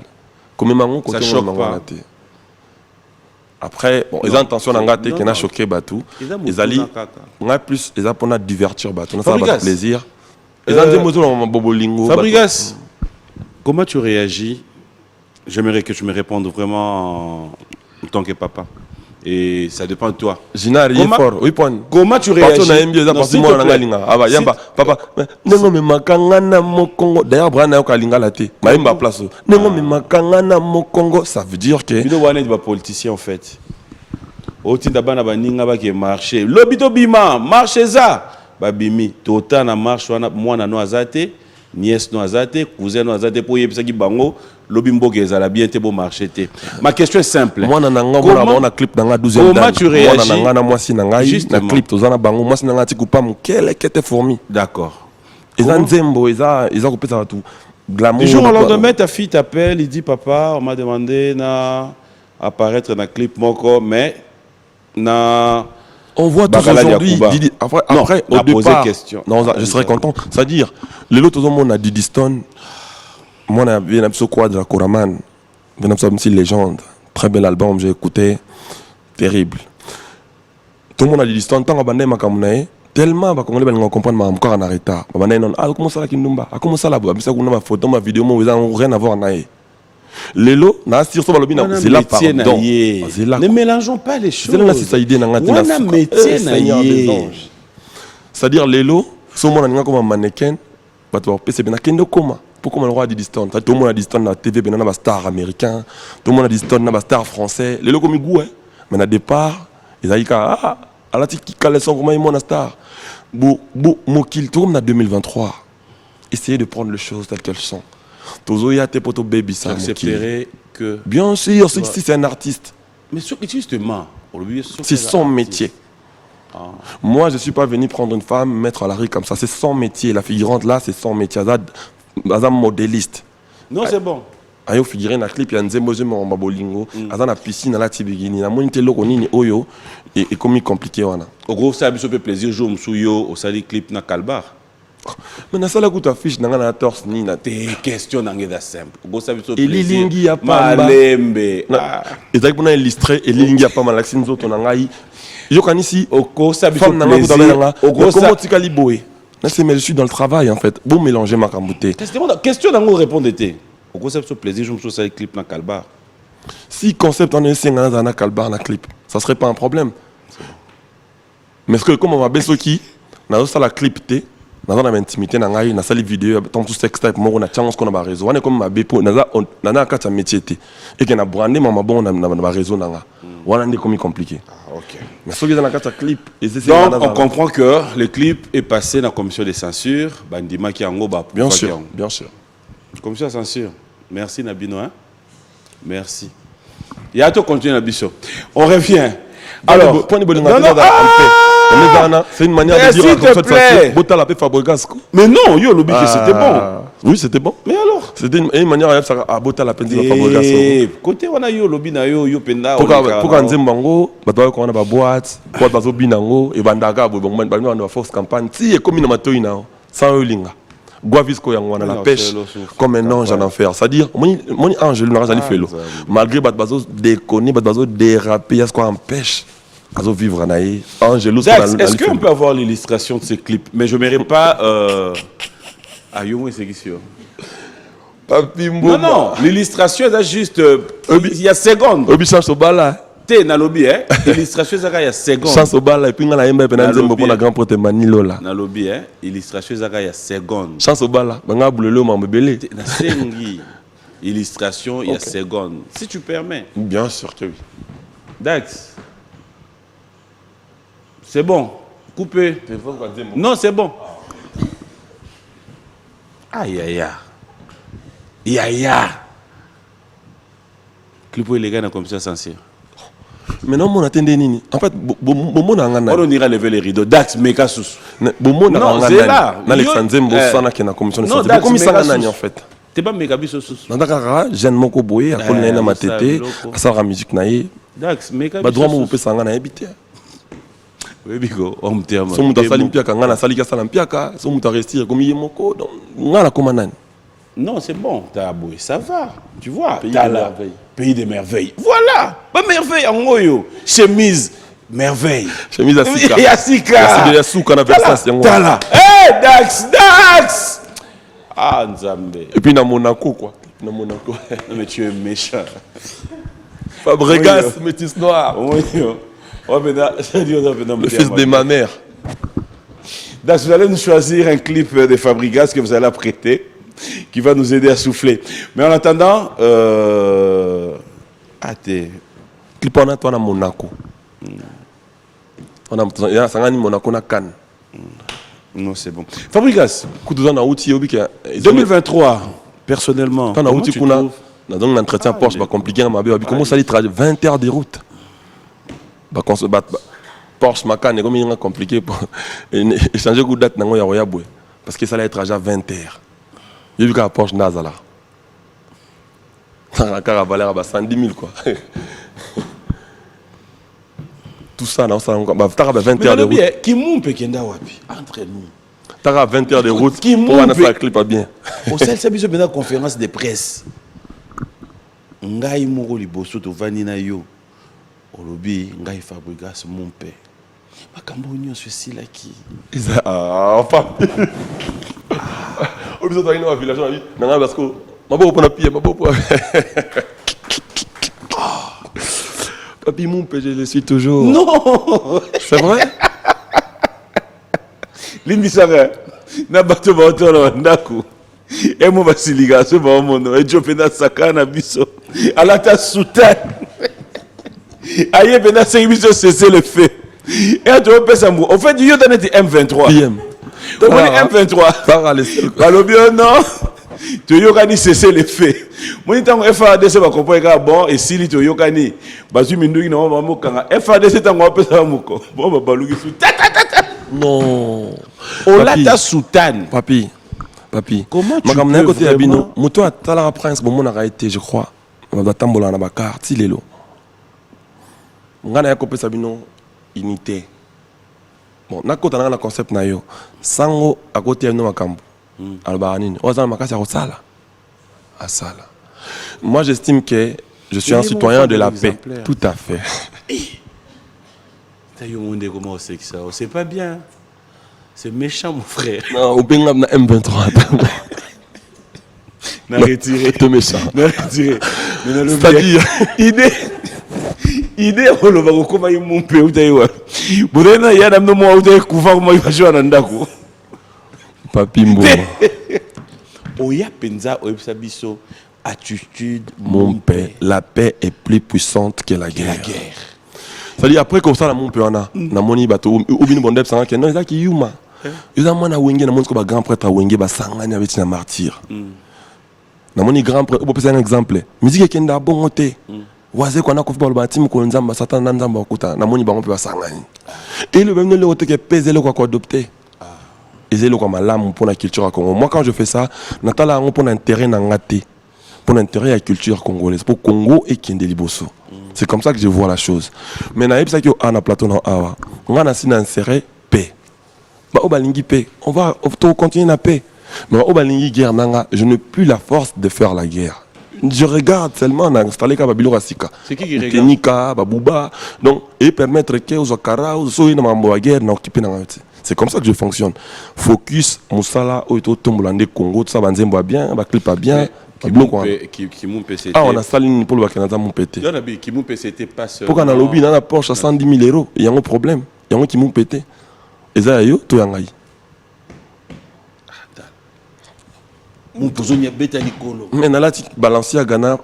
Comme maman ça choque pas. Après, bon, les intentions n'ont gâté qui n'a choqué Batou. Les alliés, on a plus, les a pour divertir Batou. On a ça plaisir. Les Fabrigas, comment tu réagis? J'aimerais que tu me répondes vraiment en tant que papa. Et ça dépend de toi. Comment tu réagis? Ça veut dire que il y a politicien en fait. Au Tindabana baninga ba qui marché. Lobito bima marché ça. Babimi tota na marche wana mwana no azate, nièce no azate, cousin no azate pour yebisa ki bango lobimbo gezala bien te bon marché te. Ma question est simple. Moi na ngomba on a clip na 12e. Comment tu réagis? Moi na moi si na ngai na clip tozana bango moi si na ngati kupa mukele kete fourmi. D'accord. Eza nzembo eza kopesa tout. Du jour au lendemain, ta fille t'appelle, il dit papa, on m'a demandé na apparaître dans le clip moko, mais na on voit tous aujourd'hui après au départ question. Non, je serais content, c'est-à-dire les autres on a Didi Stone, moi on a bien absolu Quadra Koraman, bien absolu une légende, très bel album, j'ai écouté, terrible. Tout le monde a Didi Stone tant que ma kamnae tellement ba congolais ba comprendre ma encore en retard. Ba non comment ça la kindumba, comment ça la ba bisa kuna ma photo ma vidéo mo rien à voir nae. Lelo na sur so balobi na zela pardon. Ne mélangeons pas les choses. Zela na si saïdé na ngati na métier na yé. C'est-à-dire lelo so mona nga comme mannequin ba to pese bena kendo koma. Pourquoi le roi de distance? Tout le monde a distance na TV bena na star américain, tout le monde a distance na star français. Lelo comme goût mais na départ ils a ka ala ti kale son comment mon star. Mokil tourne en 2023. Essayez de prendre les choses telles qu'elles sont. Tozo ya te poto baby ça. J'accepterai que. Bien sûr, si c'est un artiste. Mais justement, c'est son métier. Ah. Moi, je ne suis pas venu prendre une femme, mettre à la rue comme ça. C'est son métier. La figurante là, c'est son métier. Azam modéliste. Non, c'est bon. Ayo figuré na clip ya nzembo zemo en bolingo. Azam na piscine la tibigini. Na monite loko nini oyo et comme compliqué wana. Au gros, ça a fait plaisir jour msuyo au sali clip na Kalbar. Mais na sala kuta fiche na torse ni na te question na ngeda simple. Au gros, ça a fait plaisir. Et lilingi ya pa malembe. Ezaki pona illustrer et lilingi ya pa malaxi nzoto na ngai. Yo kanisi au gros, ça a fait plaisir. Au gros, comment tu caliboé? Mais je suis dans le travail en fait. Bon mélanger ma camboté. Question na ngo répondre te. Au gros, ça fait plaisir jour msuyo sali clip na Kalbar. Si concept en est na Kalbar na clip, ça serait pas un problème. Mais est-ce que comme on va baisser qui na ça la clip té na dans intimité na ngai na sali vidéo tant tout sex type mo na chance qu'on a ba réseau on est comme ma bepo na ka ta métier té et que na brandé mama bon na réseau na nga wana ndi comme compliqué. OK. Mais ce que dans la ka clip donc on comprend que le clip est passé dans la commission de censure bandima ki yango ba bien sûr. Commission de censure. Merci Nabino hein. Merci. Il y a tout continuer na biso. On revient. Alors, c'est une manière de dire s'il te plaît. Mais non, yo lobby c'était bon. Oui, c'était bon. Mais alors, c'était une manière à botter la peine de Fabregas. Côté wana yo lobby na yo penda. Pourquoi nzembango, bato ko na ba boîte, quoi bazo binango e bandaka bo bon na force campagne. Si e comme na matoi na sans yolinga. Guavisco yang wana la pêche comme un ange en enfer. C'est-à-dire mon ange n'a jamais fait l'eau. Malgré bazo déconner, bazo déraper, est-ce qu'on empêche à vivre en aïe. Angelou. Est-ce qu'on peut avoir l'illustration de ces clips? Mais je ne mérite pas c'est qui non, l'illustration est juste il y a secondes. Na lobby illustration zaka ya seconde chance obala et puis ngala yemba pe na nzembo pona grand pote manilo la na lobby illustration zaka ya seconde chance obala banga bulelo mambebele na sengi illustration ya seconde si tu permets. Bien sûr que oui. Dax c'est bon coupé non c'est bon aïe aïe aïe aïe aïe clip les gars na comme ça sincère. Mais non, mon attendez nini. En fait, on ira lever les rideaux. Dax Mekasus. Non, c'est là. Alexandre Mbosana qui est dans la commission de santé. Comment ça gagne en fait? T'es pas Mekabisos. Nandakara, jeune moko boye, à colline na matete, à sa musique naïe. Dax Mekabisos. Ba droit mo pe sanga na habité. Oui bigo, on te ama. So muta salim piaka ngana salika salam piaka, so muta restir comme yemoko donc ngana comme nani. Non, c'est bon. Taboué, ça va. Tu vois. Pays t'as des la- merveilles. Pays des merveilles. Voilà. Pas merveille en Oyo. Chemise, merveille. Chemise à Sika. Et à Sika. Il y a Sou qu'on appelle ça, c'est moi. T'as là. Hé, Dax, Dax. Ah, Nzambe. Et puis dans Monaco, quoi. Dans Monaco. Non, mais tu es méchant. Fabregas, Oui, métis noir. Oui, oh, maintenant, Le fils de ma mère. Dax, vous allez nous choisir un clip de Fabregas que vous allez apprêter, qui va nous aider à souffler. Mais en attendant, Clip on a toi dans Monaco. On a Sangani Monaco na Cannes. non, c'est bon. Fabregas, Écoute, on a outil 2023, personnellement, on a comment outil tu qu'on a trouves? dans un entretien Porsche va compliqué ma bébé. Comment ça dit 20 heures de route. Bah quand se bat Porsche Macan est comme il est compliqué pour échanger coup date nango ya Royaboué parce que ça allait être à 20 heures. J'ai vu qu'à Porsche Nazala. La caravane à 110 000 quoi. Tout ça, non, ça, bah, t'as 20 heures de route. Mais qui m'oumpe kenda wapi entre nous. T'as 20 heures de route Qui pour voir monte- ça clip pas bien. Au sel sabiso bena conférence de presse. Ngai moko liboso to vani na yo. Olobi ngai Fabregas mon père. Makambo nyonso esila ki. Ah, enfin. Au besoin d'aller dans la village, on a dit, parce que ma beau pour la pied, ma beau pour. Papi, mon père, je le suis toujours. Non. C'est vrai? Limbisanga na bato ba otolo ndako. E mo basiliga so ba mono e jope na sakana biso. Alata sultan. Aye bena c'est biso cesser le feu. Et tu peux ça en fait yo donné M23. PM. Donc on est M23. Par les seuls. Balobi non. Tu yokani cesser le feu. Moi tango FADC ba comprendre ka bon et si li to yokani bazu minduki na ba mokanga FADC tango apesa moko. Bon ba baluki su. Non. Olata sultan. Papi. Comment tu Makamna peux côté Abino. vraiment- Moto à Talara Prince, bon, mon arrêté, je crois. On va tambola na bakar, tilelo. Ngana ya kopesa bino unité. Bon, na kota na concept na yo. Sango à côté ya no makambo. Alba nini. Ozana makasi ya kosala. Asala. Moi, j'estime que je suis un Donnez-moi citoyen de la un paix. exemplaire. Tout à fait. T'as eu monde comment c'est que ça? C'est pas bien. C'est méchant mon frère. Non, au Bengam na M23. N'a retiré. Te méchant. N'a retiré. C'est-à-dire, idée on va comment il mon peu ou taïwa. Burena ya namno mo ou taïwa kufa comment il va jouer en ndako. Papi Mbo. Oya penza oyebisa biso attitude Mon père, la paix est plus puissante que la la guerre. guerre. C'est-à-dire après comme ça na mon père on a na moni bato ou bino bondep sanga que non ezaki yuma. Eza mwana wenge na moni ko ba grand prêtre wenge ba sangani avec na martyr. Na moni grand prêtre pour un exemple. Musique kenda bon te. Waze ko na ko football ba team ko nzamba satan na nzamba okuta na moni bango pe ba sangani. Et le même le ote que pèse le ko adopter. Et le ko malamu pour la culture congolaise. Moi quand je fais ça, natala ngo pour intérêt na ngate. Pour l'intérêt à la culture congolaise, pour Congo et Kende Liboso. C'est comme ça que je vois la chose. Mais na yebisa que ana plateau na awa, on a sina inséré paix. Ba obalingi paix, on va continuer la paix. Mais obalingi guerre nanga, je n'ai plus la force de faire la guerre. Je regarde seulement na installé ka babilo rasika. C'est qui regarde? Kenika, babouba, donc et permettre que aux okara, aux soyi na mambo ya guerre na occuper na ngati. C'est comme ça que je fonctionne. Focus musala oito tombolande Congo, tout ça banzembo bien, ba clip pas bien. Qui mon PC. Ah, on a salé pour le Canada, mon pété. Y'en a qui mon PC était pas seul. Pourquoi on a lobby dans la Porsche à 110 000 €? Il y a un problème. Il y a un qui m'ont pété. Et ça, yo, tout yangai. Mon pozonia beta likolo. Mais là, tu balances à Ghana.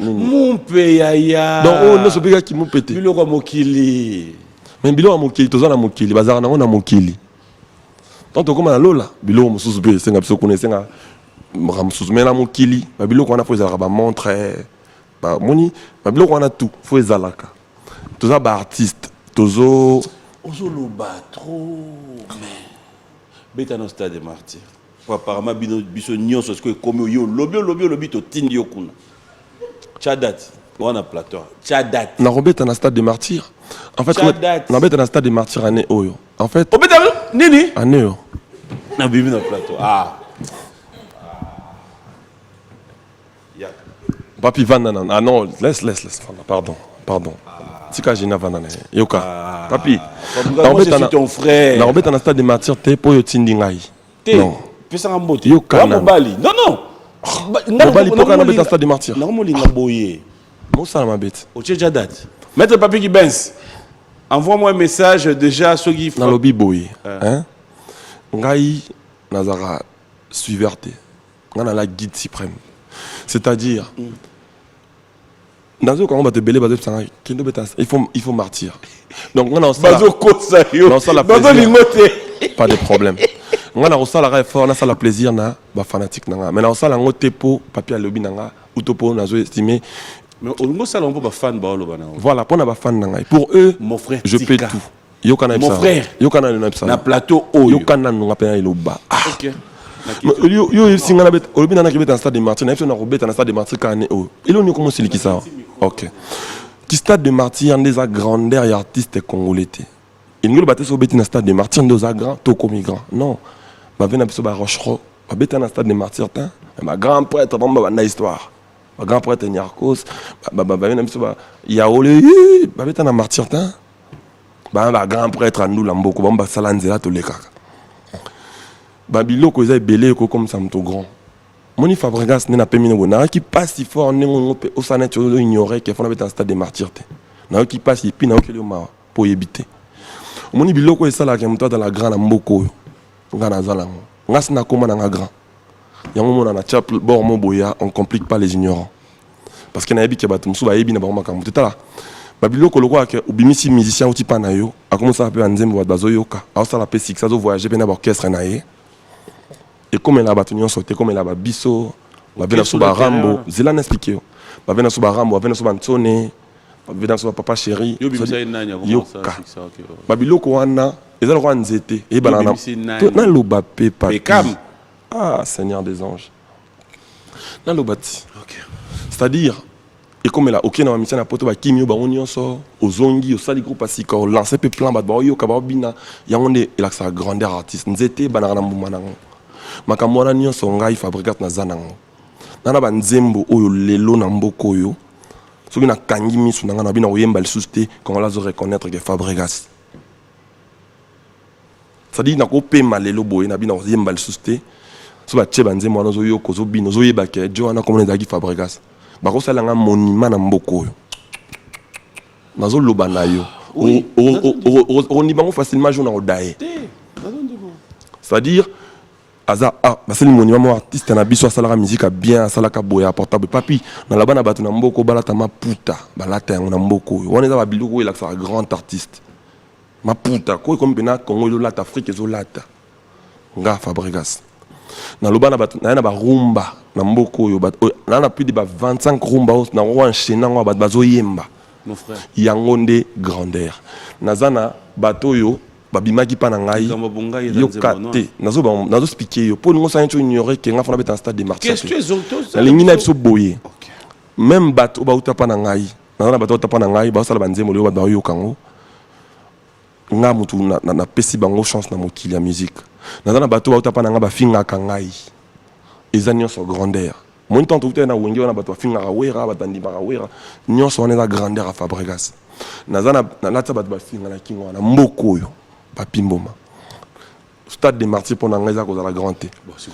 Mon peyaya. Donc, oh, non, c'est pas qui m'ont pété. Biloko mokili. Mais bilo a mokili, tous na mokili, bazar na on a mokili. Donc, comme on a lola, bilo mususu be, c'est un peu connaissé nga. Ramsus mais la mokili, bilo qu'on a fait ça, ba montre, ba moni, bilo qu'on a tout, faut ezalaka. Tous ça ba artiste, tozo. Ozoloba trop. Mais beta no stade martyr. Apparemment biso nyonso parce que comme yo lobi to tindi yo kuna. Chadat, on a plateau. Chadat. Na robeta na stade des martyrs. En fait, na robeta na stade des martyrs année oyo. En fait, Obeta nini? année yo. Na bibi na plateau. Ah. Papi Vanana. Ah non, laisse. Pardon. Tika Gina Vanana. Yoka. Papi. Moi, je suis ton frère. Na robeta na stade de martyr te po yo tindi ngai. Non. Fais ça en beauté. Yoka. Mobali. Non. Mobali poka na beta stade de martyr. Non, mon linga boye. Moussa ma bête. Au Tchéja date. Maître Papi Gibens. Envoie-moi un message déjà ceux qui Dans lobby boy. Hein? Ngai nazara suiverte. Ngana la guide suprême. C'est-à-dire dans ce qu'on va te belé basé sur il faut martyr. Donc on a pas de problème. On a aussi la effort, on a ça la plaisir na ba fanatique nanga. Mais on a ça la ngote po papier lobby nanga utopo nazo estimé. Mais on ça on peut pas fan ba lo bana. Voilà, pour na ba fan nanga. Pour eux, mon frère, je paie tout. Yokana mon frère, Yokana na psa. Na plateau o. Yokana nga pe iloba. OK. Yo singa na bet olobi na kibeta stade de Martyr, na na robeta na stade de Martyr kané o. Ilo ni comment c'est qui ça. OK. Qui stade de Martyr des grandeur et artistes congolais. Il ngolo baté so beti na stade de Martyr dos grand to comme grand. Non. Ba vena biso ba Rochereau, ba beta na stade de Martyr ta, ma grand prêtre ba na histoire. Ba grand prêtre Nyarkos, ba vena biso ba Yaolé, ba beta na Martyr ta. Ba grand prêtre nous lamboko ba salanzela to lekaka. Babilo ko eza belé ko comme ça mto grand. Moni Fabregas ne na pas mine na qui passe si fort ne mon au sanet to ignorer que fona beta stade de Martyr te. Na qui passe et puis na okeli ma pour éviter. Moni biloko esa la kemto dans la grande mboko. Ngana zala ngo. Ngasina koma na grand. Yango mona na chapel bord mo boya, on complique pas les ignorants. Parce que na yebi ke batu musu ba yebi na ba makambo tala. Babiloko lokwa ke ubimisi musicien uti pa na yo, a commencé à faire nzembo ba bazoyoka. A ça la P6 ça zo voyager pe na ba orchestre na ye. Et comme elle a battu nyon sauté comme elle a biso, ba vena so ba Rambo, zela n'expliquer. Ba vena so ba Rambo, ba vena so ba Ntone, ba vena so ba Papa Chéri. Yo bimisa inanya comment ça. Babiloko wana ezala kwa nzete e banana. Na loba pe pa. Ah Seigneur des anges. Na lobati. OK. C'est-à-dire et comme elle a OK na mission na poto ba kimio ba onyo so ozongi osali groupe asika o lancer pe plan ba yo ka ba bina yangonde il a sa grandeur artiste nzete banana mbuma nango. Makamwana nyonso ngai Fabregas na zanango. Nana ba nzembo oyo lelo na mboko oyo. Soki na kangi misu nanga na bina oyemba lisuste quand on va reconnaître que Fabregas. C'est-à-dire na ko pema lelo boye na bina oyemba lisuste. So ba tche ba nzembo na zo yo ko zo bino zo yeba ke Joana comme les agi Fabregas. Ba ko sala nga monument na mboko oyo. Na zo loba na yo. On y va facilement jour na odaye. C'est-à-dire c'est le monument artiste na biso asala musique bien asala ka boya portable papi na la bana batu na mboko balata maputa balata na mboko on eza ba biloko il a sa grand artiste maputa ko comme bena Congo lo lata Afrique zo lata nga Fabregas na lo bana batu na ba rumba na mboko yo na plus de 25 rumba na ro enchaîner ngo ba bazo yemba mon frère yangonde grandeur nazana bato yo babimaki pa na ngai yokate nazo expliquer yo pour nous ça ignorer que nga fona beta stade de Martyr. Qu'est-ce que tu es la ligne na biso boye même bato ba uta pa na ngai na bato uta pa na ngai ba sala banzemo le ba yo kango nga mutu na pesi bango chance na mokili ya musique na bato ba uta pa na nga ba finga ka ngai ezanyo so grandeur mon temps tout na wenge na bato finga ka wera batandi ba wera nyonso on est la grandeur à Fabregas na lata bato ba finga na kingo na mboko yo Papi Mboma. Stade des Martyrs pour n'engager cause à la grande.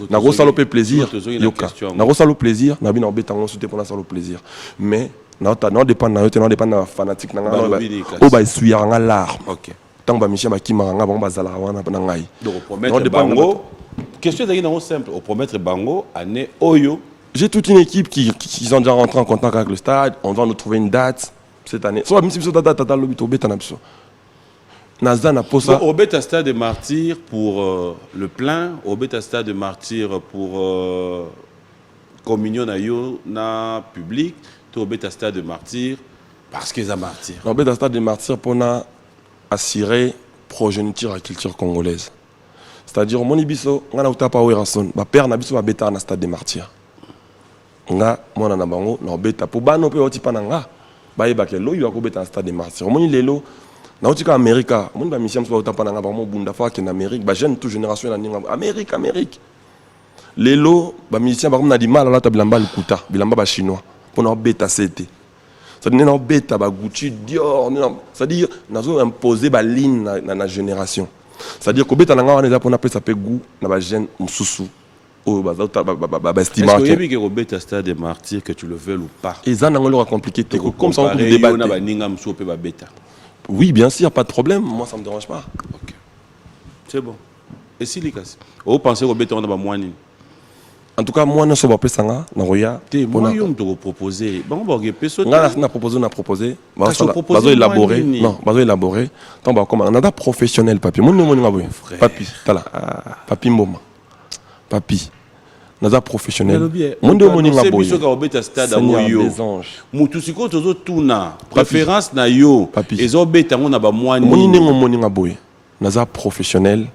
Na gros salopé plaisir. Yoka. Na gros salopé plaisir. Na bien en béton souté pour na salopé plaisir. Mais na dépend na yote na dépend na fanatique na nga. O ba suya nga larme. OK. Tant ba Michel ba kimanga nga ba zala wana na ngai. Donc promettre bango. Question d'ailleurs simple. Au promettre bango année oyo. J'ai toute une équipe qui sont déjà rentrés en contact avec le stade. On va nous trouver une date cette année. Soit même si ça date le but au béton abso. Au Beta Stade de Martyr pour le plein, au Beta Stade de Martyr pour communion na public, au Beta Stade de Martyr parce qu'ils ont martyr. Au Beta Stade de Martyr pour assurer progéniture à la culture congolaise. C'est-à-dire mon ibiso, on a pas Werason, ma père n'a biso va Beta na Stade de Martyr. Nga moi na bango na Beta pour ba no pe oti pananga, ba yeba ke lo yo ko Beta Stade de Martyr. Mon lelo na otika Amerika mon ba mission so utapa na ba mo bunda fa ke na Amerika ba jeune toute génération na ninga Amerika lelo ba musicien ba comme na di mal la ta bilamba likuta bilamba ba chinois pour nous bêta c'était. C'est-à-dire nous bêta ba Gucci Dior, c'est-à-dire nous imposer ba ligne dans la génération. C'est-à-dire que bêta nanga on est pour appeler ça peut goût na ba jeune mususu. Oh ba estimation. Est-ce que vous bêta stade des martyrs que tu le veux ou pas? Et ça n'a pas compliqué comme ça on peut débattre. Oui, bien sûr, pas de problème, moi ça me dérange pas. OK. C'est bon. Et si les casse. Vous pensez que bêta on a ba moine? En tout cas, moi, je ne sais pas si je Roya. Moi, je te proposer. Bon, on proposé. On élaborer. Non, on élaborer. On a professionnel, papi. Papi, là. Papi Mboma. Papi. On a professionnel. Mon Dieu, mon préférence na yo. Papi. Ezobeta on a ba moine. Naza professionnel.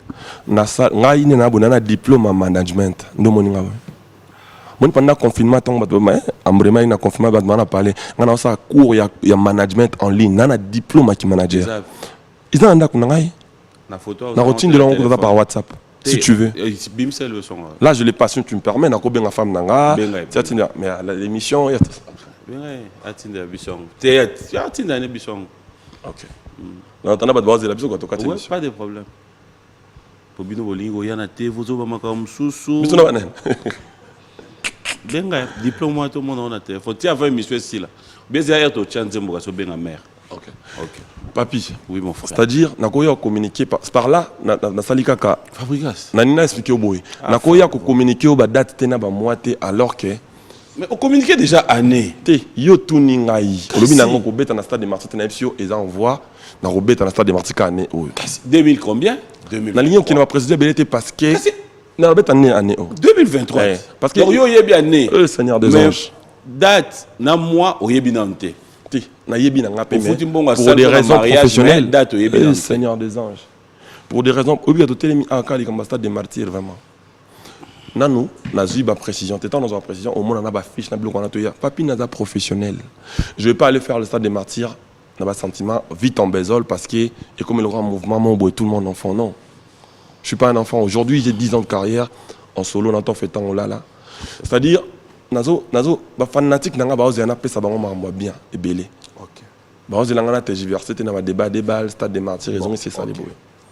Nasa ngaine na bonana diplôme en management. Ndo moninga boy. Mon pendant confinement tant ba ambrema ina confinement ba na parler. Ngana sa cours ya management en ligne. Nana diplôme qui manager. Ils ont nda kunangai. Na photo. Na routine de l'encontre par WhatsApp. Si tu veux. Bimsel le son. Là je l'ai pas si tu me permets na ko benga femme nanga. Mais à l'émission il y a bien atinda bisong. Théâtre, atinda ne bisong. OK. Non, t'en as pas de base de la bisou quand tu ouais, pas de problème. Pour bino bolingo yana te vozo ba makam susu. Bisou na banen. Benga diplôme tout le monde on a te. Faut tu avoir une mission ici là. Beza ya to chanze mboka so benga mère. OK. Papi. Oui mon frère. C'est-à-dire na koya communiquer par là na salika ka Fabrigas. Na nina expliquer au boy. Na koya ko communiquer au ba date tena ba moite alors que mais on communiquait déjà année. Te yo tuningai. Olobi nango ko beta na stade de Marseille na FCO et ça envoie na robeta na stade de Marseille année. 2000 combien? 2000. Na ligne qui n'a pas précisé belité parce que na robeta année 2023. Parce que yo yebi année. Seigneur des anges. Date na mois o yebi nante. Te na yebi na ngapé mais pour des raisons professionnelles date o yebi nante. Seigneur des anges. Pour des raisons obligatoire à Kali comme stade de Martyrs vraiment. Nanou, nazu ba précision. T'étant dans une précision, au moins on a ba fiche, na bloc on a tout. Papi naza professionnel. Je vais pas aller faire le stade des martyrs. N'a pas sentiment vite en bésol parce que et comme le grand mouvement mon boy tout le monde enfant non. Je suis pas un enfant aujourd'hui, j'ai 10 ans de carrière en solo on entend fait tant là. C'est-à-dire nazo ba fanatique nanga ba ozana pesa bango maramba bien et belé. OK. Ba ozana na tergiversé na ba débat stade des martyrs raison c'est ça les boy.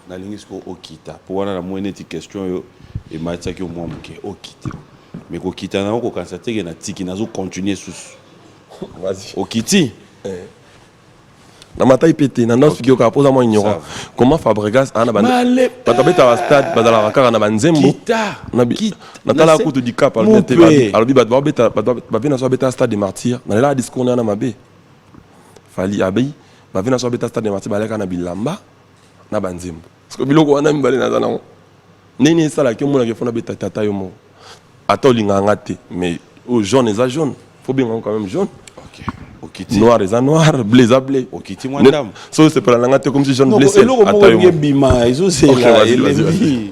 Na lingisco okita. Pour wana na moyeneti question yo et matia ki au moins muke okita. Mais okita na ko constater que na tiki nazo continuer sous. Vas-y. Okiti. Na mataille pété na ndanse figure ka posa moi ignorant comment Fabregas ana banda batabeta ba stade badala rakara na banzembo na tala ko to di cap albi ba beta ba vina so beta stade des martyrs na la discours na mabe fali abi ba vina so beta stade des martyrs ba leka na bilamba na banzembo parce que biloko wana mbale na zana nini sala ki mona ke fona beta tata yo mo ata olinga ngate mais aux jaunes et à jaune faut bien quand même jaune. OK. Okiti. Noir et noir, blé à blé. Okiti moi dame. So c'est pas la langue comme si jaune blé. Non, le bima, ils ont c'est là, vas-y.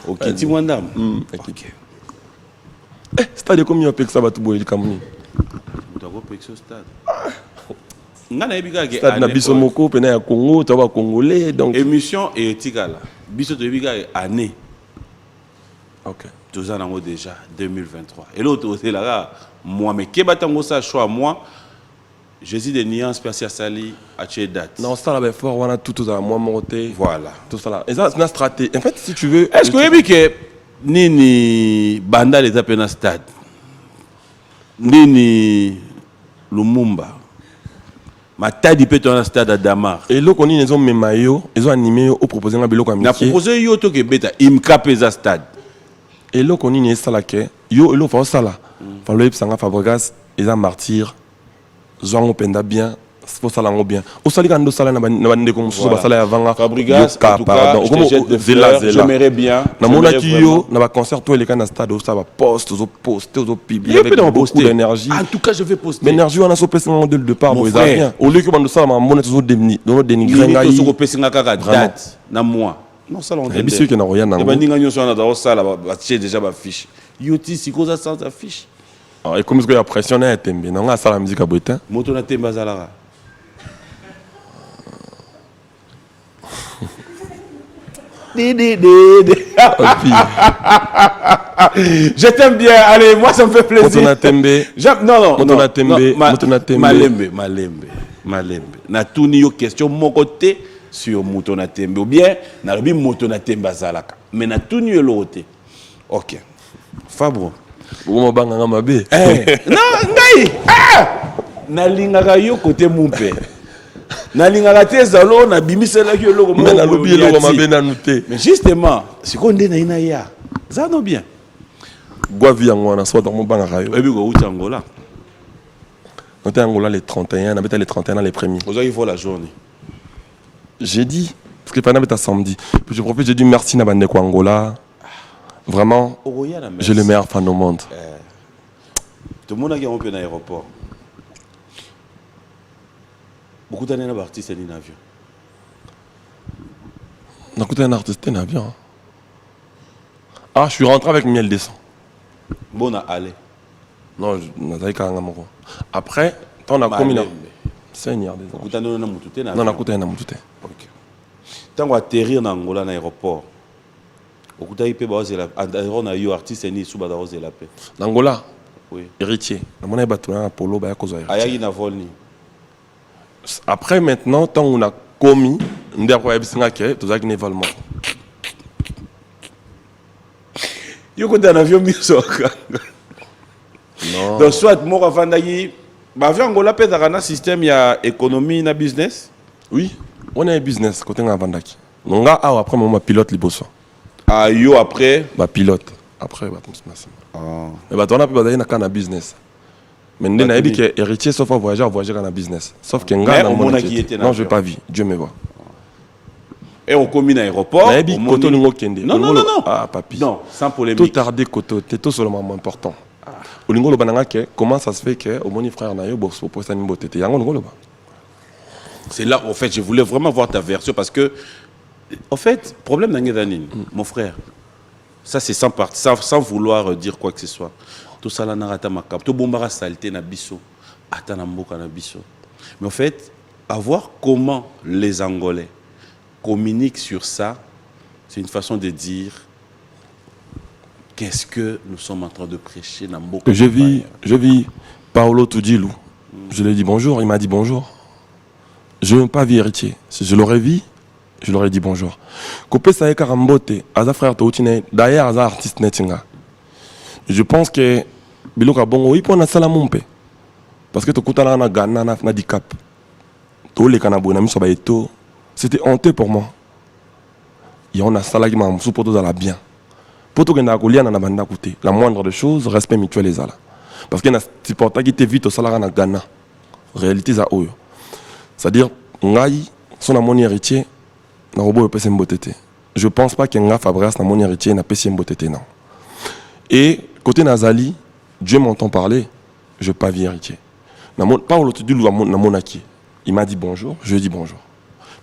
Okiti moi dame. OK. Stade comme yo pek ça ba tout boy kamuni. Tu dois pek ce stade. Ngana ebika ke stade na biso moko pena ya Congo, tu vas congolais donc émission et tigala. Biso to ebika année. OK. 2 ans en déjà 2023. Et l'autre c'est là moi mais kebatango ça choix moi Jésus de nuances persia sali à chez date. Non, ça là fort on a tout à moi monté. Voilà. Tout ça là. Et ça c'est une stratégie. En fait, si tu veux est-ce que vous que nini banda les appels stade. Nini Lumumba. Matadi peut un stade à Damar. Et là qu'on ils ont mes maillots, ils ont animé au proposer un biloko amitié. Na proposer yo to ke beta imka pesa stade. Et là qu'on est ça là que yo lo fa ça là. Fa le sanga Fabregas ils ont martyr. Zongo penda bien, faut ça lango bien. Au sali quand sala na bande comme so ba sala avant Fabregas pardon. J'aimerais bien. Na mona ki yo na ba concert to les kana stade ça va poste au poster au public avec beaucoup d'énergie. En tout cas je vais poster. L'énergie on a so pesa de départ bo ça bien. Au lieu que bande sala ma mona to dénigrer ngai. So ko pesa ngaka date na moi. Non ça on dit. Biso que na roya na. Et bandinga nyo so na da sala ba déjà ba fiche. Yoti siko za sans affiche. Et comme il y a pression, il y a tembe. Non, ça la musique à Breton. Moto na temba zalara. Je t'aime bien. Allez, moi, ça me fait plaisir. Motona Tembe. Non. Motona Tembe. Malembe. Na tuni yo question mon côté sur Motona Tembe. Ou bien, na lobi Motona Tembe azalaka. Mais na tuni yo l'autre. Ok. Fabro. Bon, banga mabe. Non, ngai. Na lingaka yo côté mumpe. Na lingaka te zalo na bimisela yo loko mo. Na lobi loko mabe na nuté. Mais justement, c'est qu'on est na ina ya. Ça non bien. Guavi Angwana, soit dans mon banga rayo. Et puis go uti Angola. On était Angola les 31, on avait les 31 les premiers. Vous avez vu la journée. J'ai dit, parce que pendant que samedi, puis je profite, j'ai dit merci à Bandeko Angola. Vraiment, j'ai le meilleur fan au monde. Tout le monde a gagné un peu dans l'aéroport. Beaucoup d'années dans l'artiste et dans l'avion. On a écouté un artiste en avion. Ah, je suis rentré avec Miel Descend. Bon, à aller. Non, après, on a commis là. Seigneur des anges. Non, on a écouté un amour. Tant qu'on atterrir dans Angola, dans l'aéroport, on a été artiste et sous la paix. L'Angola, oui. Héritier. On a battu un polo, après, maintenant, tant on a commis, on a dit que tu as vol mort. Yo ko dans avion misoka. Non. Donc soit mort avant d'aller ba avion Angola peut dans un système il y a économie na business. Oui, on a un business côté ngavandaki. Nonga a après moi pilote liboso. Ah yo après ba pilote après ba comme ça. Ah. Mais ba tona peut na kana business. Mais ndé na dit que héritier sauf voyager dans business. Sauf que nga non, je vais pas vie, Dieu me voit. Et on commune à l'aéroport. Non. Ah, papi. Non, sans polémique. Tout tardé, t'es tout seulement important. Comment ça se fait que au mon frère n'a pas c'est là, en fait, je voulais vraiment voir ta version parce que, en fait, problème d'Angedanine, mon frère, ça c'est sans vouloir dire quoi que ce soit. Tout ça, là, n'a pas tout bombara saleté na biso, atanamboka na biso. Mais en fait, à voir comment les Angolais communique sur ça, c'est une façon de dire qu'est-ce que nous sommes en train de prêcher dans beaucoup de je vis Paolo Tudilou. Je lui ai dit bonjour, il m'a dit bonjour. Je n'ai pas vu héritier. Si je l'aurais vu, je l'aurais dit bonjour. Kopé Saye Karambote, Aza frère Toutine, d'ailleurs Aza artiste Netinga. Je pense que Biloka Bongo, il peut en salamumpe. Parce que Tokutana na Ghana na dicap. Tous les Kanabou, Nami Sobayeto. C'était honteux pour moi. Et on a salarié ma sous pour tout dans la bien. Pour tout que n'a goulian na banda côté. La moindre des choses, respect mutuel les ala. Parce qu'il y a des portails qui étaient vite au salaire na Ghana. Réalité ça oyo. C'est-à-dire ngai son mon héritier na robo pese mbotete. Je pense pas qu'il y a Fabrice na mon héritier na pese mbotete non. Et côté Nazali, Dieu m'entend parler, je pas vu héritier. Na mon pas l'autre du na mon acquis. Il m'a dit bonjour, je lui ai dit bonjour.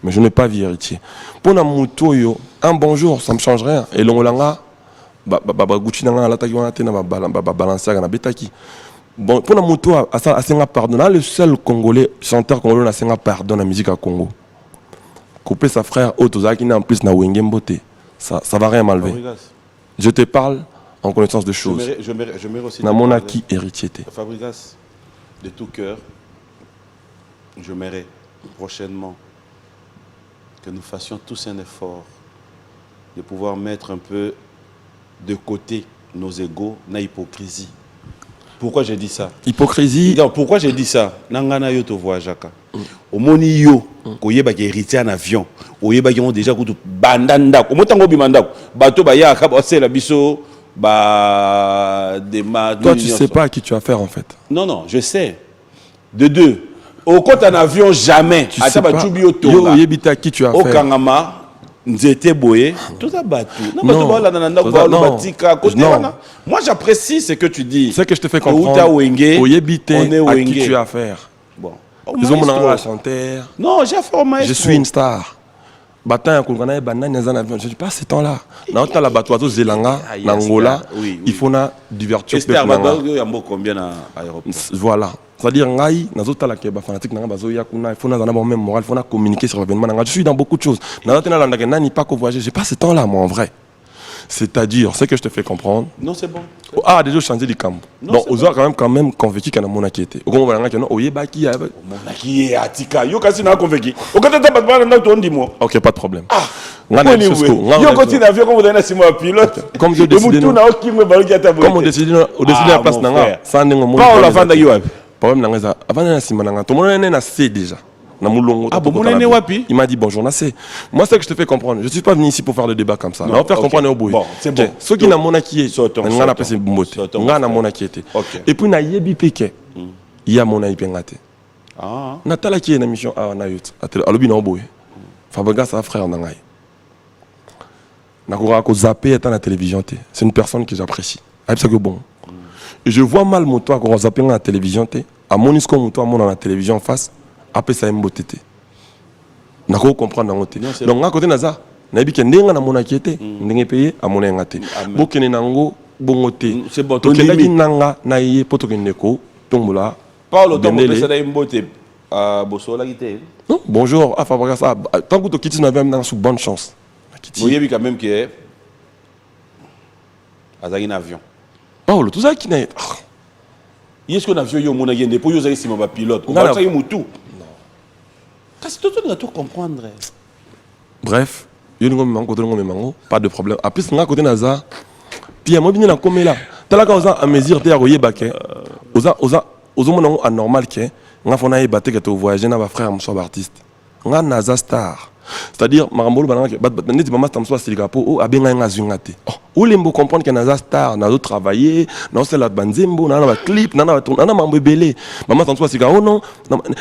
Mais je n'ai pas vu héritier. Pour na mutoyo, un bonjour, ça me change rien. Et l'ongolanga, Gucci nanga la takiwana tena balancer na betaki. Bon, pour na muto a senga pardon. Le seul Congolais, chanteur congolais na senga pardon na musique à Congo. Couper sa frère Otozaki na en plus na Wengembote. Ça va rien m'enlever. Je te parle en connaissance de choses. Je mets aussi. Na mon acquis héritier. Fabrigas, de tout cœur, je m'irai prochainement que nous fassions tous un effort de pouvoir mettre un peu de côté nos égos, na hypocrisie. Pourquoi j'ai dit ça? Hypocrisie. Non, pourquoi j'ai dit ça? Nangana yo to voyajaka. Au moni yo, koyeba ki héritier en avion. Oyeba ki on déjà kutu bandanda. Au motango bimanda. Bato ba ya ka la biso ba de ma. Toi tu sais pas à qui tu as affaire en fait. Non, je sais. De deux. Au compte en avion, jamais. Tu sais pas. Yo yebita à qui tu as affaire. Au Kangama, Nzete Boye, tout ça battu. Non. Moi j'apprécie ce que tu dis. C'est que je te fais comprendre. Au yebite à qui tu as affaire. Bon. Ils ont mon chanteur. Non, j'ai affaire au maestro. Je suis une star. Je dis pas ces temps-là. Dans le la bateau Zelanga, l'Angola, il faut na divertir. Voilà. C'est-à-dire ngai nazota la keba fanatique nanga bazoya kuna il faut na même moral, il faut na communiquer sur l'événement. Je suis dans beaucoup de choses. Dans la nani pas ko voyager, j'ai pas ce temps-là moi en vrai. C'est-à-dire, ce que je te fais comprendre. Non, c'est bon. Ah, déjà changé du camp. Non, Donc, c'est aux autres quand même convaincu qu'il y a mon inquiété. Au moment où on a baki. Mon qui est Atika. Yo kasi na convaincu. Au côté de ta patron, on a tout dit moi. Ok, pas de problème. Ah. Yo continue à faire comme vous donnez si moi pilote. Comme je décide. Comme on décide la place nanga. Pas la fin d'ailleurs. Problème nanga ça. Avant na sima nanga. Tout le monde est na C déjà. Ah bon, mon wapi. Il m'a dit bonjour, na C. Moi c'est que je te fais comprendre. Je suis pas venu ici pour faire le débat comme ça. On va faire comprendre au bout. Bon, c'est bon. Ceux qui na mona qui est. On a passé bombote. On a mona qui était. Et puis na yebi peke. Il y a mona ipengate. Ah. Natala qui est na mission à na yut. À l'obi na oboye. Fabaga ça frère nangai. Nakura ko zappé étant la télévision. C'est une personne que j'apprécie. C'est que bon. Et je vois mal mon toit quand on zappé dans la télévision. À mon isco mon toit mon dans la télévision en face. Après ça mbote. Nakura comprendre dans côté. Donc à côté naza. Nabi ke ndenga na mona kiete. Ndenge payé à mona ngate. Bokene nango bongote. C'est bon. To kelaki nanga na yé poto keneko. Tombola. Paulo donc on ça mbote. Bosola kité. Non, bonjour. Ah Fabaga ça. Tant que tu quittes na même sous bonne chance. Vous voyez quand même que est un avion. Paolo, tout ça qui n'est. Est-ce qu'on a vu un avion de pour y ma pilote? On va faire tout. Non. Qu'est-ce que tu dois tout comprendre? Bref, pas de problème. Après, c'est un côté Naza. Puis, moi, je suis comme là. Tu as la à mesure de royer baquet. Aux hommes anormal que on a fait battre que tu voyages avec un frère, mon artiste. On a Naza star. C'est-à-dire, Marambolo, net maman tam soit Siligapo, oh, abenga nga zungate. Oh, lembo comprendre que naza star, nazo travailler, na c'est la banzembo, na ba clip, na mambo belé. Maman tam soit Siligapo, oh non,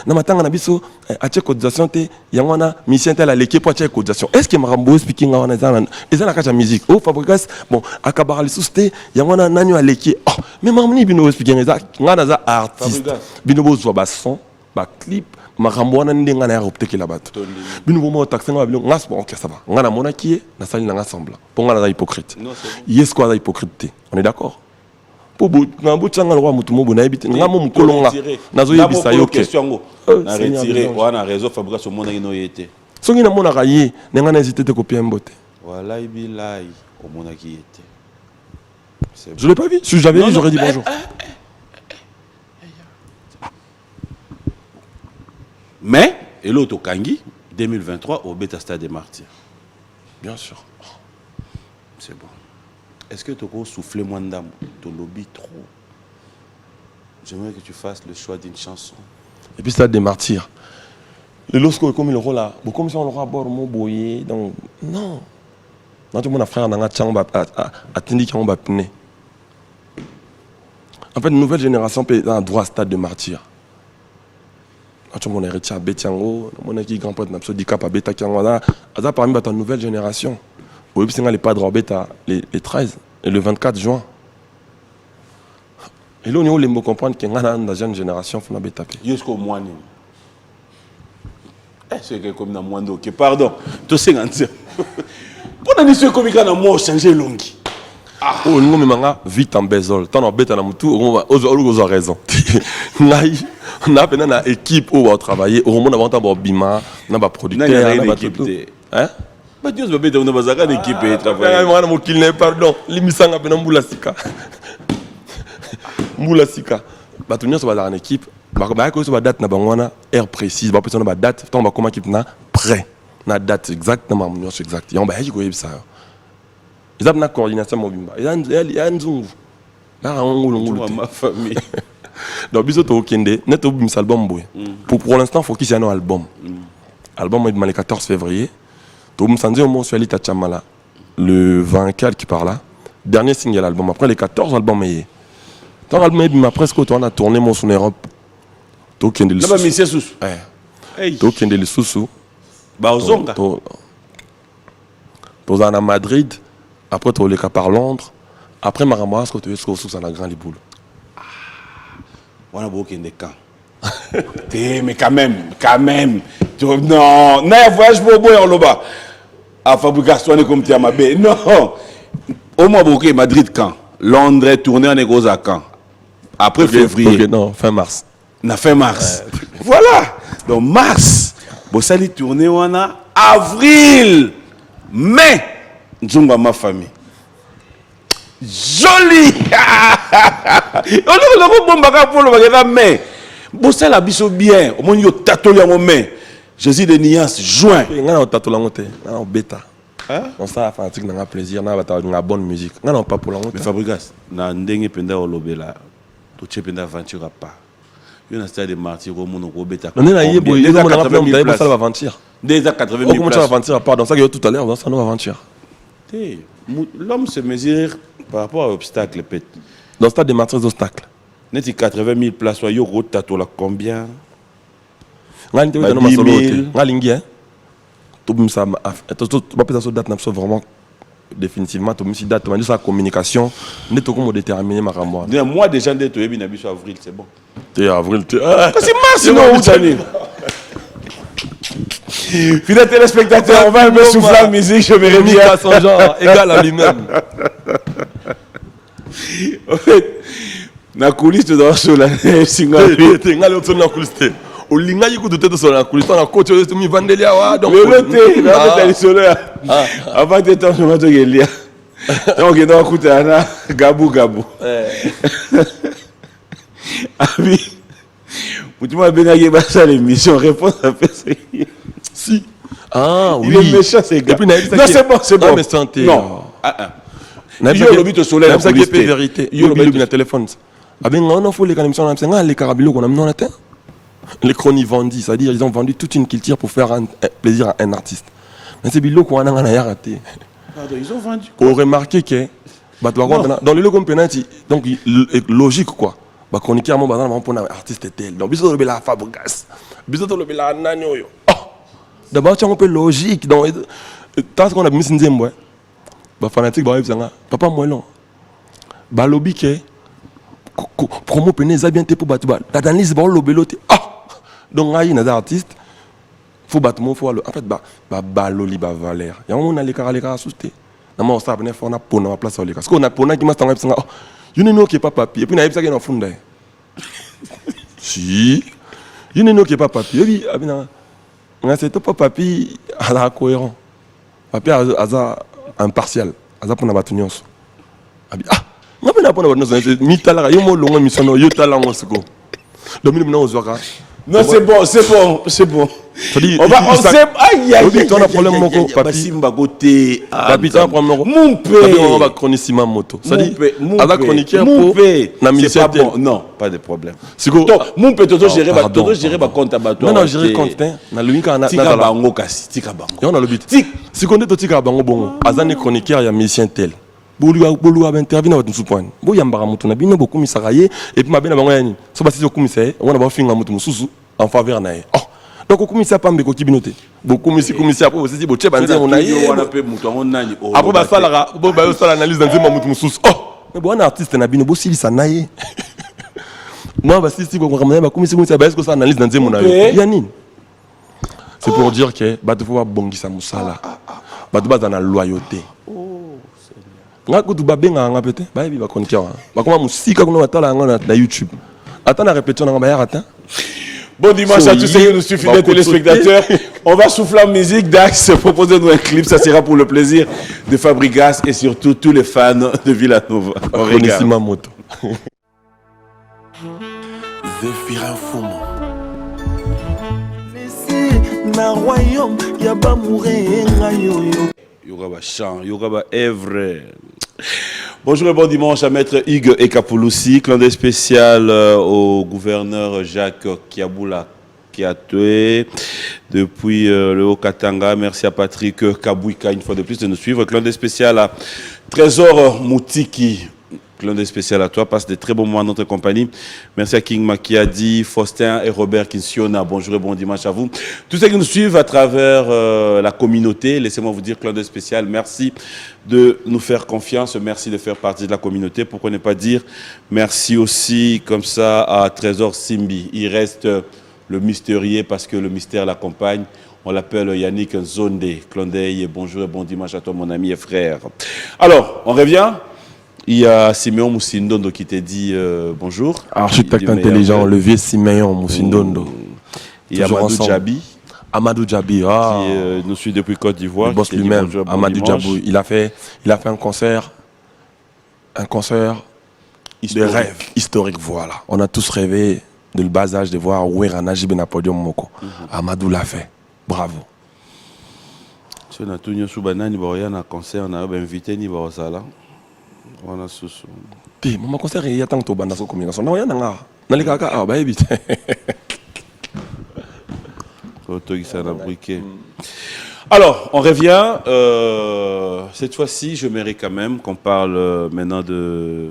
na matanga na biso, a check cotisation te, yangwana mission telle à l'équipe pour check cotisation. Est-ce que Marambo speaking na ezana ezana kacha musique. Oh, Fabrikas, bon, akabar les sousté, yangwana nanyo à l'équipe. Oh, mais mamni bino speaking ezana, nga naza artiste. Bino bo zo ba son, ba clip. Marambo na ndenga na opteke la bato bino bomo taxi nga bilo ngas bon OK ça va nga na mona qui na sali na sembla pour nga na hypocrite yes quoi na hypocrite on est d'accord pour na butanga le roi mutumo bona ebiti nga mo mukolonga nazo yebisa yo question na retirer wana réseau fabrication mona ino yete songi na mona kaye nga na hésiter te copier mbote voilà ibilai au mona qui était je l'ai pas vu si j'avais vu j'aurais dit bonjour. Mais, et l'autre Kangi, 2023 au Beta Stade des Martyrs. Bien sûr. C'est bon. Est-ce que tu peux souffler moins d'âme? Tu lobby trop. J'aimerais que tu fasses le choix d'une chanson. Et puis Stade des Martyrs. Le Losco est comme il rôle là. Comme si on l'aura bord mon boyer. Donc, non. Non, tout le monde a frère dans la chambre à Tindi qui ont bapné. En fait, une nouvelle génération peut être en droit Stade des Martyrs. Quand on a héritier à Betiango, on a qui grand pote n'a pas dit cap à Beta Kiangwada, ça parmi la nouvelle génération. Oui, c'est les padres en Beta les 13 et le 24 juin. Et là, on a les mots comprendre qu'il y a une jeune génération qui a Beta. Jusqu'au mois. C'est que comme dans moins d'ok. Pardon, tu sais quand pour nous c'est comme quand on a changé longi. Oh, nous manga vite en bezol. Tant en Beta na mutu, on a raison. On a une équipe où on va travailler. Au moment où on a bima, on a producteur, on a tout. Hein? Bah Dieu, on a une équipe et travailler. On a mon kilné, pardon. Limisanga ben mboula sika. Mboula sika. Bah tout le monde va dans une équipe. Bah quand on va date na bangwana heure précise. Bah peut-être on va date. Tant on va comment équipe na prêt. Na date exactement. On est exact. Et on va y courir ça. Ils ont une coordination mobimba. Il y a un zoom. Là on ma famille. Donc biso to kende net au bim album boy. Pour l'instant faut qu'il y ait un album. Album est le 14 février. To msanze au mensualité à Chamala le 24 qui par là. Dernier single album après les 14 albums est. Tant album est m'a presque on a tourné mon son Europe. To kende le. Là ba monsieur sous. To kende le sous. Ba ozonga. To à Madrid, après to le cas par Londres, après Maramas que tu es sous à la Grand Liboule. On a beaucoup de camps. Mais quand même. Non, voyage bobo en loba. À fabrication on est comme Tiamabé. Non. Au moins beaucoup Madrid camp. Londres tourné en égo à camp. Après février. Non, fin mars. Fin mars. Voilà. Donc mars. Bon ça tourné on a avril. Mai. Nzunga ma famille. Joli. On a bon bagarre pour le bagarre mais bon ça la biso bien. Au moins yo tato ya mon main. Jésus de nuances juin. On tato la monté, on bêta. On ça fanatique n'a plaisir, n'a pas de bonne musique. Non pas pour la monté. Mais Fabrigas, na ndenge penda olobela. To chependa aventure pas. Yo na stade de martyr au monde ko bêta. On est là hier boy, on a pas me d'aller ça aventure. Déjà 80 000 places. Comment tu aventure pas dans ça que tout à l'heure dans ça nous aventure. L'homme se mesure par rapport à l'obstacle. Dans le stade des martyrs d'obstacles. N'est-il 80 000 places, il y a combien? On a 10 000. On a lingi, hein? Tout ça, vraiment définitivement, tout ça date, on a sa communication, on est comment déterminer ma ramon. Moi déjà, on est en avril, c'est bon. T'es avril, c'est mars, sinon où allez? Fidèles téléspectateurs, on va un peu souffler la musique, je me remis à son genre, égal à lui-même. En fait, na coulisse tu dois sur la single. Tu es allé sur la coulisse. Au linga yiku tu te sur la coulisse. On a coach tu mi vandelia wa donc. Le thé, là tu es sur avant de temps je vais te gelia. Donc il doit écouter ana gabou gabou. Abi. Tu m'as bien dit bah ça l'émission réponse à faire si. Ah oui. Il est méchant ces gars. Non c'est bon, c'est bon. Mais santé. Non. Il y a le soleil, ça qui est vérité. Il y a le téléphone. Ah ben on a fait les émissions, on a les carabinaux qu'on a mis en atteint. Les chroniques vendus, c'est-à-dire ils ont vendu toute une culture pour faire un plaisir à un artiste. Mais c'est bilot qu'on a raté. Ils ont vendu. On remarque que dans le logo penalty, donc logique quoi. Bah chroniqueur mon bazar pour un artiste tel. Donc bisous le la Fabregas. Bisous le la Nanyo. D'abord tu as un peu logique dans tant qu'on a mis une zembwe. Bah fanatique bah papa moi non bah lobby que promo peneza bien te pour battre la danise bah lobby l'autre donc aïe des artistes faut battre mon faut en fait bah loli bah valère y a on a les caractères souté na moi ça venir faire on a pour na place les parce qu'on a pour na qui m'a tanga oh you know qui pas papier et puis na yebisa qui na funda si you know qui pas papier et puis abina on a c'est pas papier à la cohérent papier à impartial aza pona batu nyonso abi ngapena pona batu nyonso mitala yo mo longo misono yo tala ngosiko domine mna ozwaka non c'est bon on va on sait aïe aïe on a problème moko papi simba côté papi tu as problème moko mon père on va chronicima moto ça dit aza chroniqueur pour na ministère non pas de problème siko mon père toto gérer ba compte abattoir non gérer compte na luinka na tika bango kasi tika bango on a le but siko ndeto tika bango bongo aza ne chroniqueur ya musicien tel bolu a intervenir dans tout point bo yambara mutu na bino beaucoup misaraye et puis mabena bango yani so ba sisi okumise on a ba finga mutu mususu en faveur na ye donc okumisa pambe ko kibinote beaucoup misi après aussi bo tche banze on a ye on a pe mutu on nani après ba sala bo ba yo sala analyse dans nzema mutu mususu mais bon artiste na bino bo silisa na ye moi ba sisi ko kamana ba kumisi ba est-ce que ça analyse dans nzema na yo ya nini c'est pour dire que ba te faut bongisa musala ba te ba na loyauté nga kutu babenga nga pete ba yebi ba chroniqueur ba koma musika kuna batala nga na YouTube attends la répétition nga ba ya attends. Bon dimanche à tous ceux qui nous suivent, fidèles téléspectateurs. On va souffler en musique. Dax propose nous un clip. Ça sera pour le plaisir de Fabregas et surtout tous les fans de Villanova. On regarde. Moto. Zéphirin Fumo. Na royaume ya ba mourenga yoyo. Yoga chant, yoga œuvre. Bonjour et bon dimanche à Maître Hugues Ekapouloussi, clin spécial au gouverneur Jacques Kiaboula qui a tué depuis le Haut-Katanga. Merci à Patrick Kabouika une fois de plus de nous suivre. Clin spécial à Trésor Moutiki. Clin spécial à toi, passe de très bons moments à notre compagnie. Merci à King Makiadi, Faustin et Robert Kinsiona. Bonjour et bon dimanche à vous. Tous ceux qui nous suivent à travers la communauté, laissez-moi vous dire, clin d'œil spécial, merci de nous faire confiance, merci de faire partie de la communauté. Pourquoi ne pas dire merci aussi comme ça à Trésor Simbi. Il reste le mystérieux parce que le mystère l'accompagne. On l'appelle Yannick Nzonde. Clin d'œil et bonjour et bon dimanche à toi mon ami et frère. Alors, on revient. Il y a Siméon Moussindondo qui t'a dit bonjour. Architecte intelligent, le vieux Siméon Moussindondo. Il y a Amadou Djabi. Amadou Djabi, qui nous suit depuis Côte d'Ivoire. Le boss lui-même, Amadou Djabou. Il a fait un concert un concert de rêve historique, voilà. On a tous rêvé de le bas âge de voir Ouera Najib na podium moko. Amadou l'a fait. Bravo. Si on a tout sur banane, il y a un concert, on a invité ni Barosala. On a sous. Puis mon concert il y a tant de bandes comme ça. Non, il y a un Nalikaka ah bah évite. Alors, on revient. Cette fois-ci, j'aimerais quand même qu'on parle maintenant de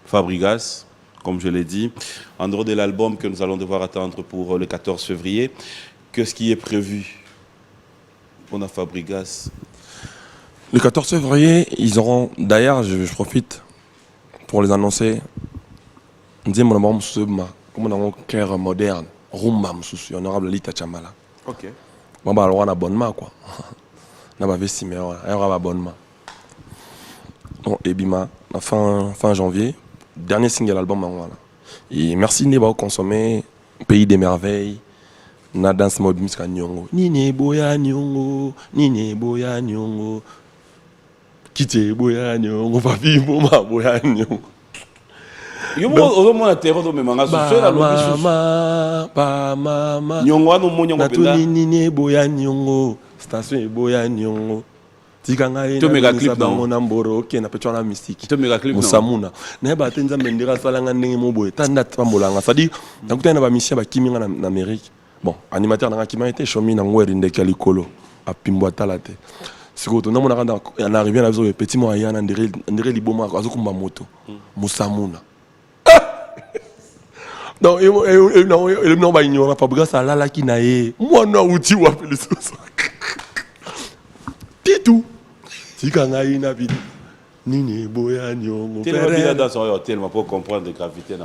Fabregas, comme je l'ai dit, en dehors de l'album que nous allons devoir attendre pour le 14 février. Qu'est-ce qui est prévu pour Fabregas? Le 14 février, ils auront. D'ailleurs, je profite pour les annoncer. Nous disons comme on a un cœur moderne. Rumba Moussou, honorable Lita Chamala. Ok. On va avoir un abonnement quoi. On va investir mais on va avoir un abonnement. Donc Ebima, fin janvier, dernier single album voilà. Et merci de consommer Pays des merveilles. Na dance mode musique nyongo. Nini boya nyongo, nini boya nyongo. Kite boya nyongo, papi mama boya nyongo. Yo mo na terre do memanga so la lobi mama nyongo anu mo nyongo penda nini boya nyongo station boya nyongo tikanga ina to mega clip dans mon amboro OK na petwa na mystique to mega clip musamuna na ba tenza mendira salanga ndenge mo boye tanda tambolanga ça dit nakutana ba mission ba kiminga na Amérique bon animateur na kimanga était chomi na ngweri ndeke likolo apimbwa talate siko to na mona kanda na arrivé na biso petit moyen na ndire liboma azokumba moto musamuna. Non, il n'a pas ignoré Fabregas à la qui n'a eu. Moi, non, outil ou appelé ça. C'est tout. Si quand a une vie, Nini Boya Nyongo. Tellement bien dans son hôtel, pour comprendre la gravité.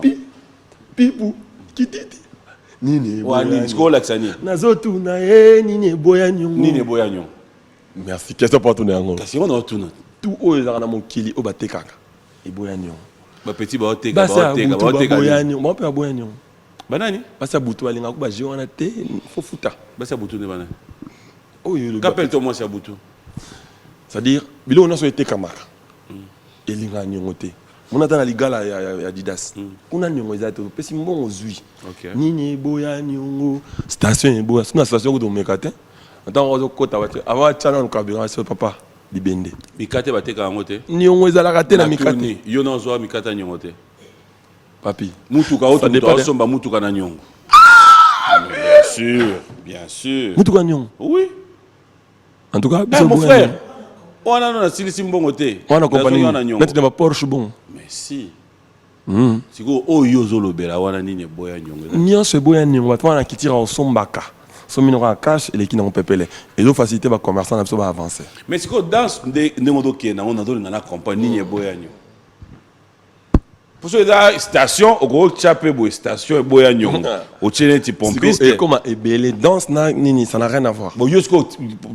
Pipou, qui dit Nini Boya Nyongo. Nazotu na e Nini Boya Nyongo. Nini Boya Nyongo. Merci. Qu'est-ce que tu as tourné en gros? Parce qu'on a tourné. Tout haut, il y a un kili au batekaka. Et Boya Nyongo. Petit baoteka baoteka moi pe aboya nyongo banani basa butu alinga ko ba jiona te fo futa basa butu ne banani oyo qu'appelle toi moi ça butu c'est-à-dire bilo on a so été kamara elinga nyongo te mona tana ligala ya Adidas kuna nyongo za to pesi mbongo zui nini boya nyongo station boya sina station ko mekate attends on kota wate avant chana no carburant papa libende mikate bateka ngote nyongo ezalaka te na mikate yo na zo mikata nyongo te papi mutuka auto somba mutuka na nyongo bien sûr mutuka nyongo oui en tout cas mon frère on a na silisi mbongo te on a compagnie net de Porsche bon merci siko oyo zo lobela wana nini boya nyongo nyonso boya nyongo batwana kitira osombaka somino en cash et les qui n'ont pas payé et donc faciliter les commerçants à avancer mais c'est que dans des modoki on a donné la compagnie boyanyo pour ce la station au gros chapé boy station boyanyo au tchene ti pompiste et comment et belé danse na nini ça n'a rien à voir bon yosko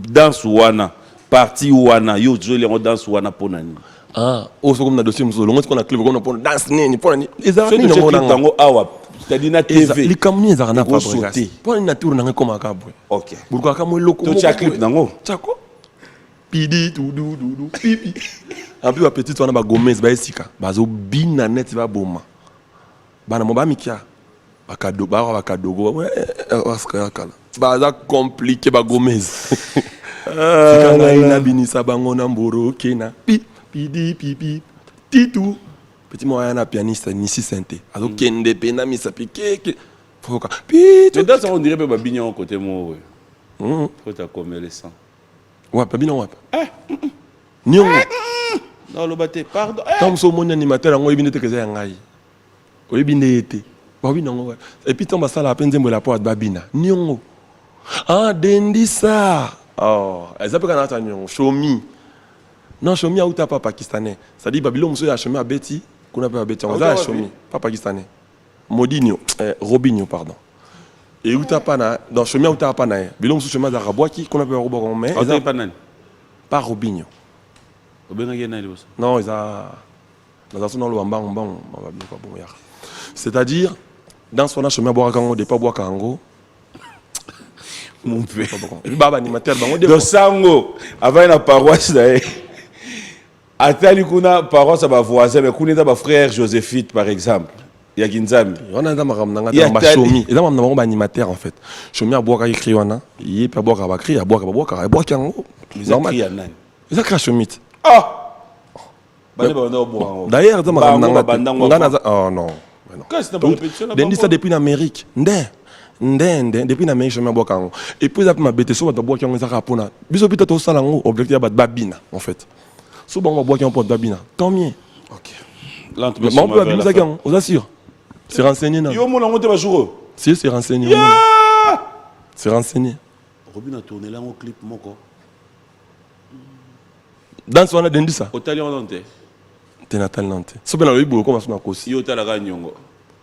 danse wana partie wana yo joli on danse wana ponani ah au second na dossier muso longo qu'on a clip qu'on a danse nini ponani les arabes non tango awa c'est-à-dire na TV les camions ils arana pas pour une nature na comme akabwe OK pourquoi comme loko to cha clip nango chako pidi tout pipi en plus la petite on a ba Gomez ba esika bazo bina net ba boma bana mo ba mikia ba kadogo aska kala baza compliqué ba Gomez sikanga ina binisa bango na mboro kena pidi pipi titou petit moyen na pianiste Nissi Santé azo kende pena misa piqué foka mais dans ça on dirait pas bignon côté moi faut ta comme les sang ouais pas bignon ouais nyongo non le baté pardon comme so mon animateur ngo ibinde te keza ngai o ibinde ete ba binongo et puis tomba sala penze mbola po babina nyongo ah dendisa oh ezape kana ta nyongo shomi non shomi auta pas pakistanais ça dit babilo muso ya shomi a beti kuna pa beti on za shomi pas pakistanais Modinho Robinho pardon et uta pas na dans shomi auta pas na bilo muso shomi za rabwaki kuna pa roboko mais ça pas nani pas Robinho non ils a dans le bambang c'est-à-dire dans son chemin boire kango de pas boire kango mon père baba animateur bango de sango avant la paroisse d'ailleurs Atali kuna parents ça va voisin mais kuna ba frère Joséphine par exemple. Ya Ginzami. On a ndama ramnanga tamba shomi. Et là on a un animateur en fait. Shomi a boire écrit wana, il peut boire ba cri, a boire kango. Normal. Ils a crash shomi. Ah. Bane ba na boire. D'ailleurs ndama ramnanga oh non. Qu'est-ce que c'est répétition là? Dendi ça depuis l'Amérique. Depuis l'Amérique je me boire kango. Et puis ça m'a bêté so ba boire kango ça rapona. Biso pita to sala ngo objectif ba babina en fait. So ba boire kango pour babina. Tant mieux. OK. Là on peut babina ça kango, on assure. C'est renseigné non. Yo mon ngote ba jour. Si c'est renseigné. C'est renseigné. Robin a tourné là mon clip moko. Dans son a dendi ça. Otali on nante. T'es Nathalie Nantes. So ben le boulot comme ça na kosi. Yo tala ga nyongo.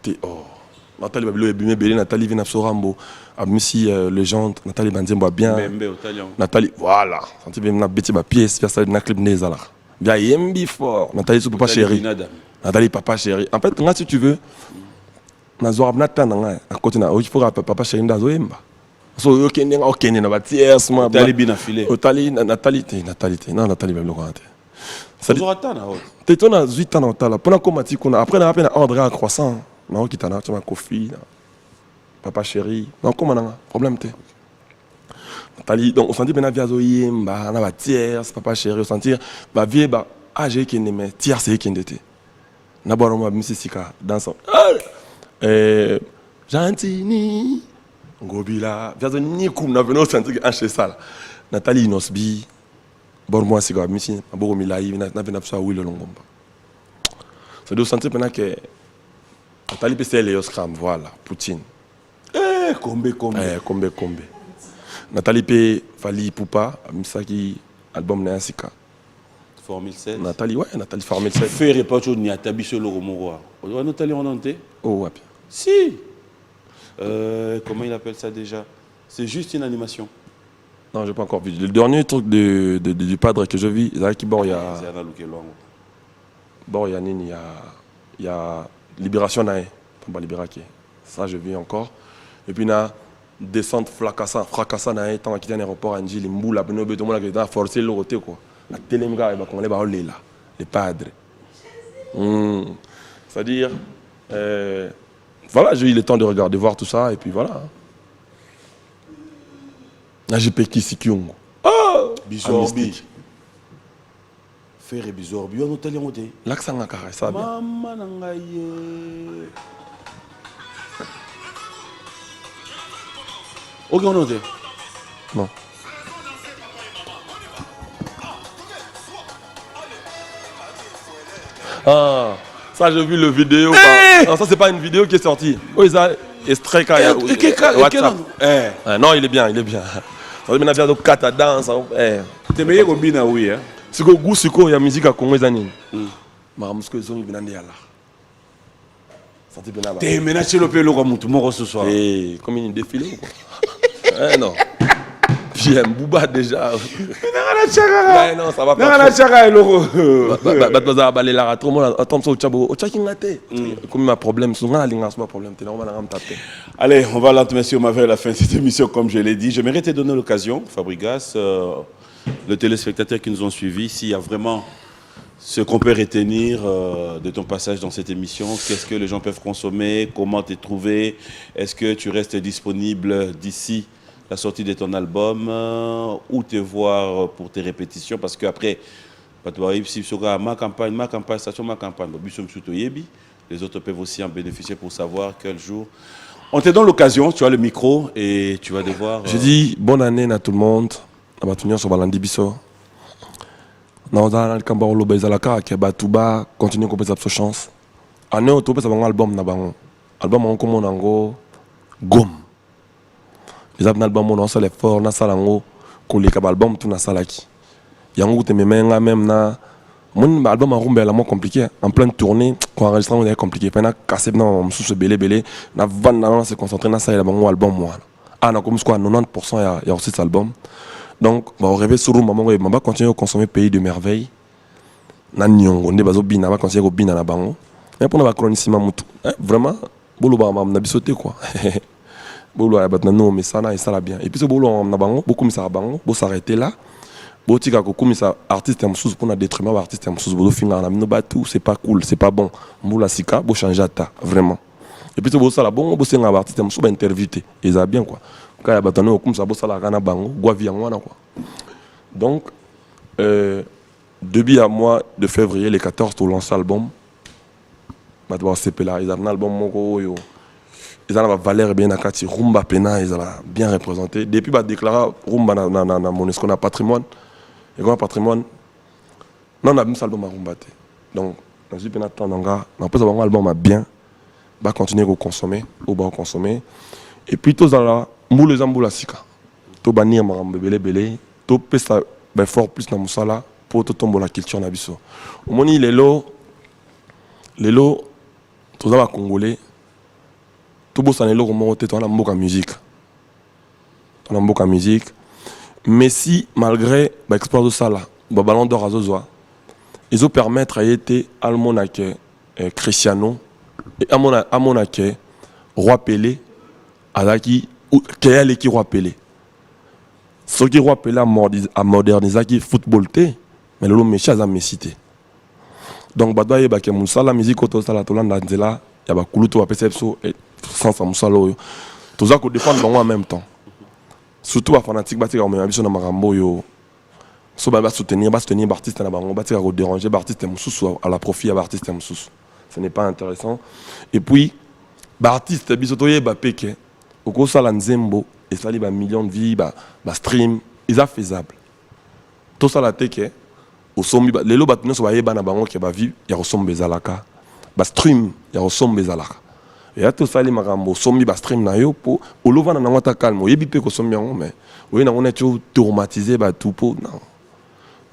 T'es oh. Nathalie Babilo ebimé belé Nathalie vina Sorambo. Abmisi légende Nathalie Banzembo bien. Bembe Otali. Nathalie voilà. Senti bien na beti ba pièce faire ça na clip nezala. Bien yembi fort. Nathalie sou papa chéri. Nathalie papa chéri. En fait, moi si tu veux na zo abna tanga à côté na il faut papa chéri ndazo yemba. So yo kende nga okende na ba tiers moi. Nathalie bien affilé. Nathalie non Nathalie Babilo quoi. Ça doit attendre. T'es ton à 8 ans en tala. Pendant qu'on m'a dit qu'on a après la peine à André à croissant. Non qui t'en a tu m'as Kofi. Papa chéri. Non comment on a problème t'es. Nathalie donc on sentit ben via zoyé bah na ba tiers papa chéri on sentir bah vie bah âgé qui n'aimait tiers c'est qui n'était. Na boire moi monsieur Sika dans son Gentini Ngobila via zo ni kum na veno sentir acheter ça. Nathalie Nosbi bon moi c'est quoi monsieur aboro milai na vena ça oui le longomba. Ça doit sentir pendant que Nathalie PC Léo Scram voilà Poutine. Kombe. Nathalie P Fali Poupa Misaki album na Sika. Formule 16. Nathalie Formule 16. Faire pas tout ni atabi sur le romoro. On Nathalie on nante. Oh ouais. Si. Comment il appelle ça déjà? C'est juste une animation. Non, je n'ai pas encore vu. Le dernier truc du padre que je vis, c'est qu'il y a. Bon, il y a Libération Nae. Pas Libération. Ça, je vis encore. Et puis, il y a descente fracassant Nae. Tant qu'il y a un aéroport, il y a un boule, tout le monde a forcé le côté. La télé, il y a les padres. C'est-à-dire. Voilà, j'ai eu le temps de regarder, voir tout ça, et puis voilà. Là, j'ai péqué Sikyongo. Ah! Bizorbi. Faire Bizorbi, on a tellement monté. L'accent n'a carré, ça bien. Maman nangaye. Ok, on a monté. Non. Ah, ça j'ai vu le vidéo. Non, ça c'est pas une vidéo qui est sortie. Oui, ça extrait quand non, il est bien. Ça veut dire que tu as danse. Tu es meilleur au bina, oui. Si tu as goût, il y a musique à Congo. Mais je suis venu à la. Tu es menacé le pelo comme tout le monde ce soir. Comme une défilé. Non. J'ai un bouba déjà. Non, ça va pas. Allez, on va lentement sur ma à la fin de cette émission, comme je l'ai dit. J'aimerais te donner l'occasion, Fabregas, le téléspectateur qui nous ont suivis, s'il y a vraiment ce qu'on peut retenir de ton passage dans cette émission. Qu'est-ce que les gens peuvent consommer? Comment te trouver? Est-ce que tu restes disponible d'ici la sortie de ton album, ou te voir pour tes répétitions, parce qu'après, ma campagne, les autres peuvent aussi en bénéficier pour savoir quel jour. On te donne l'occasion, tu as le micro et tu vas devoir... Je dis bonne année à tout le monde, à Batunia sur Balandi Bisso. Dans le camp de Bezalaka, qui a continuer à couper sa chance. Année au tour, c'est un album, album en commun en gomme. Les albums on a l'effort na salango coller comme album tout na salaki yango te memenga même na mon album en rumba la moins compliqué en pleine tournée quand enregistrement est compliqué pendant casser dans sous belé na van na se concentrer na ça et mon album moi na comme quoi 90% il y a aussi cet album donc on rêver sur maman et maman continuer à consommer pays de merveille na nyongo ne bazo bina ba continuer ko bina na bango mais pour na ba chronicima mutu vraiment bolo ba na bisoté quoi. Bolo ya batna no mais ça na et ça la bien et puis ce bolo on a bango beaucoup mais ça bango bo s'arrêter là botika ko kumisa artiste ya mususu pour na détriment artiste ya mususu bodo finga na mino batu c'est pas cool, c'est pas bon. Mbula sika bo changer ata vraiment. Et puis to bo sala bon bo senga artiste ya mususu ba interviewer et ça bien quoi. Quand ya batano kumisa bo sala kana bango gwa via ngwana quoi. Donc début à mois de février les 14 to lance l'album. Ba to CP là, ils ont un album moko yo. Ils ont la valeur bien à Kati rumba pena, ils ont bien représenté. Depuis bah déclaré rumba na UNESCO na patrimoine. Et comme patrimoine, non on a mis album à rumba té. Donc dans une pena temps nga, on peut avoir un album à bien, bah continuer à consommer, ou bah consommer. Et puis tous là, mboule zambula sika. To banir marambe belé, to pesa bah fort plus na musala pour to tomber la culture na biso. Au moni les lots, tous les Congolais. Tout le monde est en mboka musique. En mboka musique. Mais si, malgré l'exploit de ça, le ballon d'or à Zozoa, ils ont permis à être Almonake Cristiano et Almonake Roi Pelé, qui est Roi Pelé. Ce qui Roi Pelé a modernisé le football, mais le méchant a cité. Donc, Badoua et Baké Moussa, la musique autour de la Tolande d'Anzela, il y a Kouloutou à PCFSO et sans Moussa Loyo. Tout ça qu'on défend en même temps. Surtout les fanatiques, ils ont mis sur Marambo. Ils ont soutenir l'artiste, ils ont déranger l'artiste à la profit de l'artiste. Ce n'est pas intéressant. Et puis, l'artiste, ils ont péqué. Au cours de la Nzembo, et ça, il y a millions de vies, stream, ils sont faisables. Tout ça, la teke. Les lots battus sont na bango qui ba vie ya resombe zalaka ba stream ya resombe zalaka et à tout ça les marambo sombi ba stream na yo po olova na ngata calme yebi pe ko sombi yango mais oui na on est tout traumatisé ba tout po non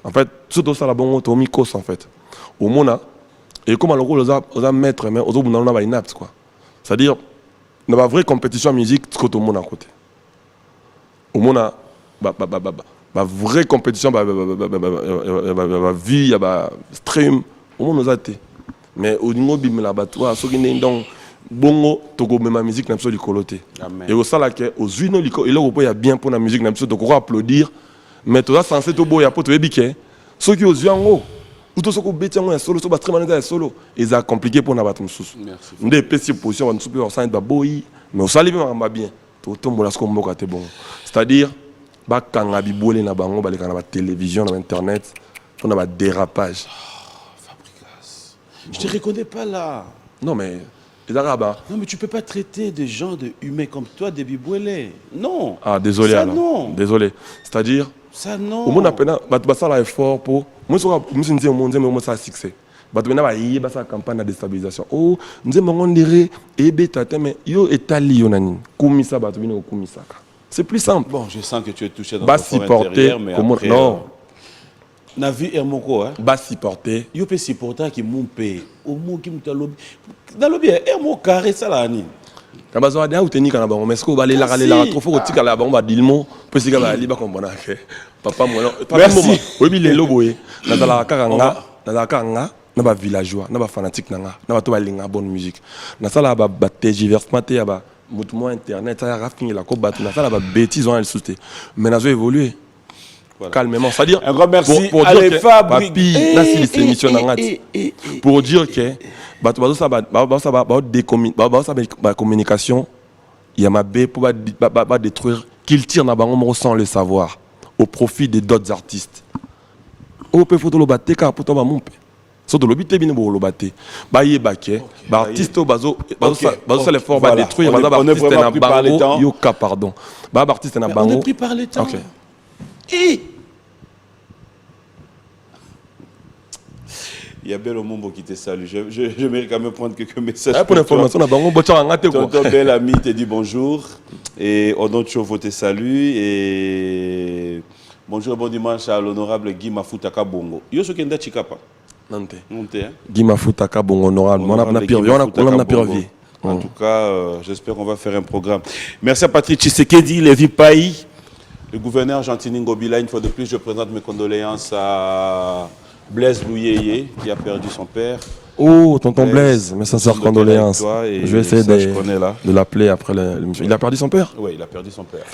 en fait tout ça la bango to mikos en fait au mona et comme alors aux maître mais aux na ba inapt quoi c'est-à-dire na ba vraie compétition musique tout au mona côté au mona la vraie compétition, vie, stream, au moins nous a été. Mais au niveau de la bataille, ceux qui n'ont donc bongo, togo même la musique n'a pas de coloté. Et au salaire aux unes et là il y a bien pour la musique n'a pas de quoi applaudir. Mais tout ça censé tout beau y a pas de biquet. Ceux qui aux yeux en haut, ou tous ceux qui bêtent en haut, solo, sont très mal solo. Ils ont compliqué pour la bataille sous. Nous des petites positions, on ne peut pas s'en être boy, mais au salaire même bien. Tout le monde a ce qu'on moque à bon. C'est-à-dire quand on a bibolé na bango baleka na télévision na internet on a dérapage. Fabrikas, je te reconnais pas là. Non mais les arabes. Non mais tu peux pas traiter des gens de humains comme toi des bibolés. Non. Ah désolé ça, alors. Non. Désolé. C'est-à-dire ça non. Au monde appena ba ça là effort pour moi je monde ça succès. Ba to na ba yi ba ça campagne de déstabilisation. Oh nzembo ngondire e beta mais yo etali yo nani. Kumisa ba to bino kumisa. C'est plus simple. Bon, je sens que tu es touché dans ton fort intérieur, mais après... Non. Na vie Hermoko, hein? Bas supporter. Yo peut supporter qui m'ont payé. Au mot qui m'ont lobby. Dans le lobby, Hermoko carré ça là, ni. Quand bazo a ou teni kana bango, mais est-ce que va aller la trop fort tika la bango ba dilmo, peut se ga ali ba comprendre que papa moi non. Merci. Oui, mais les loboé. Na la karanga, na ba villageois, na ba fanatique nanga, na ba to ba linga bonne musique. Na ça là ba tergiversement te ya ba mouvement internet ça a fini la coupe battu ça la bêtise on elle sauté mais n'a évolué calmement c'est à dire un grand merci pour dire que papi là si les émissions pour dire que la communication il y a ma b pour pas détruire qu'il tire na bango sans le savoir au profit de d'autres artistes au peut photo le battre car pour toi mon père surtout le but bien pour le battre bailler baquet artiste bazo ça l'effort va détruire on est vraiment pris par le temps yoka pardon artiste na bango on est pris par le temps OK il y a Bel Omombo qui te salue. Je mérite quand même prendre quelques messages. Pour l'information, Tonton Bel Ami te dit bonjour. Et Odon Chovo te salue. Et bonjour et bon dimanche à l'honorable Guy Mafutaka Bongo. Yo so kenda chikapa. Nante. Nante. Guy Mafutaka Bongo honorable. On a perdu. En tout cas, j'espère qu'on va faire un programme. Merci à Patrick Tshisekedi, Lévi Paï, le gouverneur Gentini Ngobila. Une fois de plus, je présente mes condoléances à Blaise Louyeye, qui a perdu son père. Oh, tonton Blaise, mes sincères condoléances. Je vais essayer de l'appeler après l'émission. Il a perdu son père? Oui, il a perdu son père.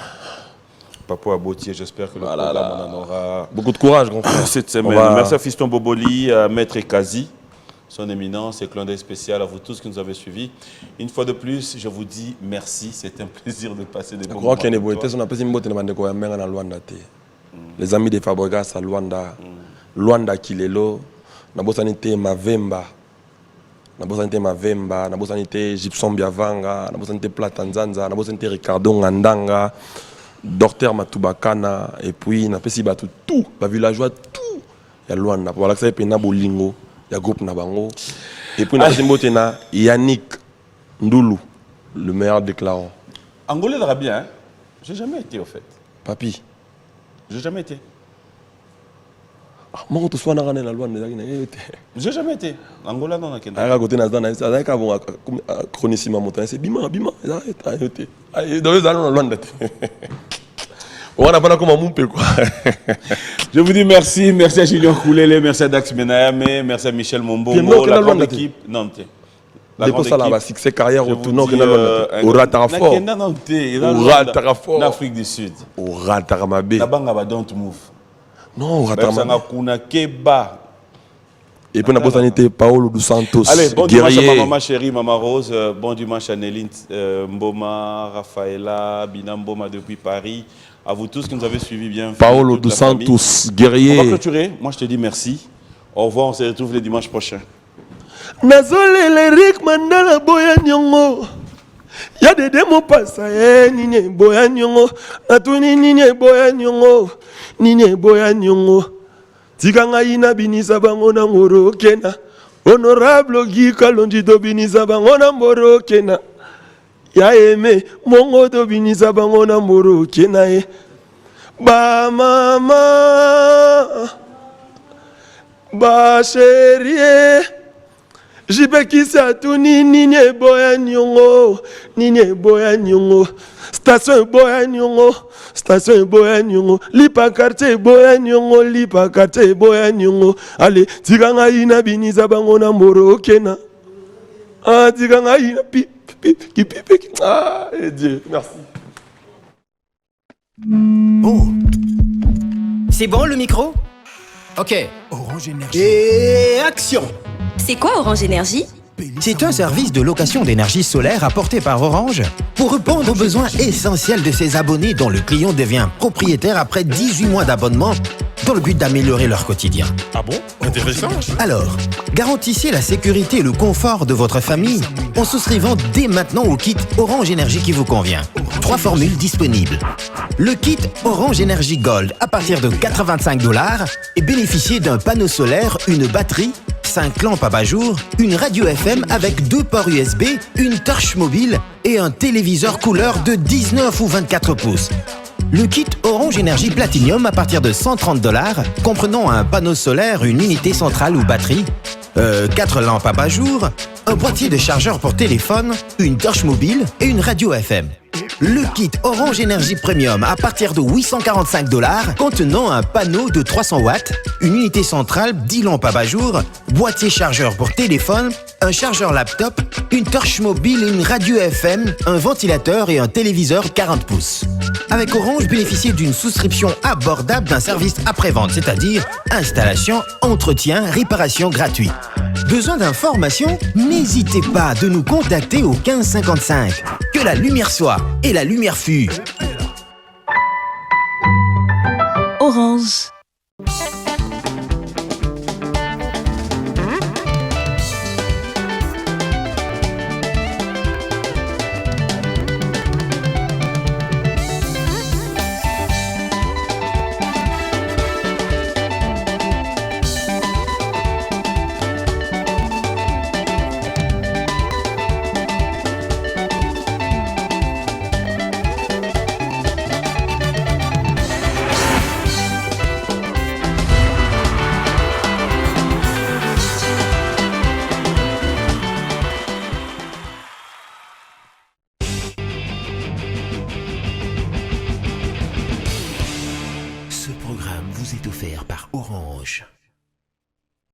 Papo Abotier, j'espère que le programme on en aura Beaucoup de courage, grand frère. cette semaine. Merci à Fiston Boboli, à Maître Kazi, son éminence et clin d'œil spécial à vous tous qui nous avez suivis. Une fois de plus, je vous dis merci. C'est un plaisir de passer des bons moments. Je crois qu'il y a les amis de Fabregas à Luanda, Luanda Kilelo, Nabosanité Mavemba, Nabosanité Mavemba, Nabosanité Gibson Biavanga, Nabosanité Platanzanza, Nabosanité Ricardo Ngandanga, Docteur Matubakana, et puis Napesi Batu, tout, la villageois, tout. Il y a Luanda, voilà que ça y a Bolingo, il y a groupe Nabango, et puis Nabosanité Yannick Ndoulou, le meilleur déclarant. Angolais l'aura bien, hein? J'ai jamais été au fait. Papi. J'ai jamais été. Moi, je suis allé à Luanda. J'ai jamais été. Angola, non, non. À côté de la chronicima montagne, c'est bima, bima. On a pas comme un moupé, quoi. Je vous dis merci. Merci à Julien Koulele, merci à Dax Benayame, merci à Michel Mombongo, la grande équipe. Non, Depuis ça, là, succès carrière au tournant au Ratarafort. Au Ratarafort. En Afrique du Sud. Au Rataramabé. Là-bas, don't move. Non, au Rataramabé. Et puis, on a besoin Paolo dos Santos. Allez, bon dimanche à maman chérie, maman Rose. Bon dimanche à Néline, Mboma, Rafaela, Binamboma depuis Paris. À vous tous qui nous avez suivis bien. Paolo dos Santos, guerrier. On va clôturer. Moi, je te dis merci. Au revoir, on se retrouve le dimanche prochain. Nazolele Rick Mandala boya nyongo. Ya de demo pasa nine boya nyongo. Natuni nine boya nyongo. Nine boya nyongo. Tikanga ina binisa bango na ngoro kena. Honorable Guy Kalonji do binisa bango na mboro kena. Ya eme mongo do binisa bango na mboro kena e. Ba mama. Ba chérie. Jibekisa tu nini boya nyongo, nini boya nyongo, station boya nyongo, station boya nyongo, lipa quartier boya nyongo, lipa quartier boya nyongo. Allez, tiganga ina biniza bango na mboro kena. Ah, tiganga ina pi. Ah, et Dieu, merci. Oh, c'est bon le micro? Ok. Orange Énergie. Et action! C'est quoi Orange Énergie? C'est un service de location d'énergie solaire apporté par Orange pour répondre aux besoins essentiels de ses abonnés dont le client devient propriétaire après 18 mois d'abonnement dans le but d'améliorer leur quotidien. Ah bon? Intéressant. Alors, garantissez la sécurité et le confort de votre famille en souscrivant dès maintenant au kit Orange Énergie qui vous convient. 3 formules disponibles. Le kit Orange Énergie Gold à partir de $85 et bénéficiez d'un panneau solaire, une batterie, 5 lampes abat-jour, une radio FM avec 2 ports USB, une torche mobile et un téléviseur couleur de 19 ou 24 pouces. Le kit Orange Énergie Platinum à partir de $130, comprenant un panneau solaire, une unité centrale ou batterie, 4 lampes abat-jour, un boîtier de chargeur pour téléphone, une torche mobile et une radio FM. Le kit Orange Énergie Premium à partir de $845, contenant un panneau de 300 watts, une unité centrale, 10 lampes abat-jour, boîtier chargeur pour téléphone, un chargeur laptop, une torche mobile et une radio FM, un ventilateur et un téléviseur 40 pouces. Avec Orange, bénéficiez d'une souscription abordable d'un service après-vente, c'est-à-dire installation, entretien, réparation gratuit. Besoin d'informations? N'hésitez pas de nous contacter au 1555. Que la lumière soit et la lumière fut. Orange. Ce programme vous est offert par Orange.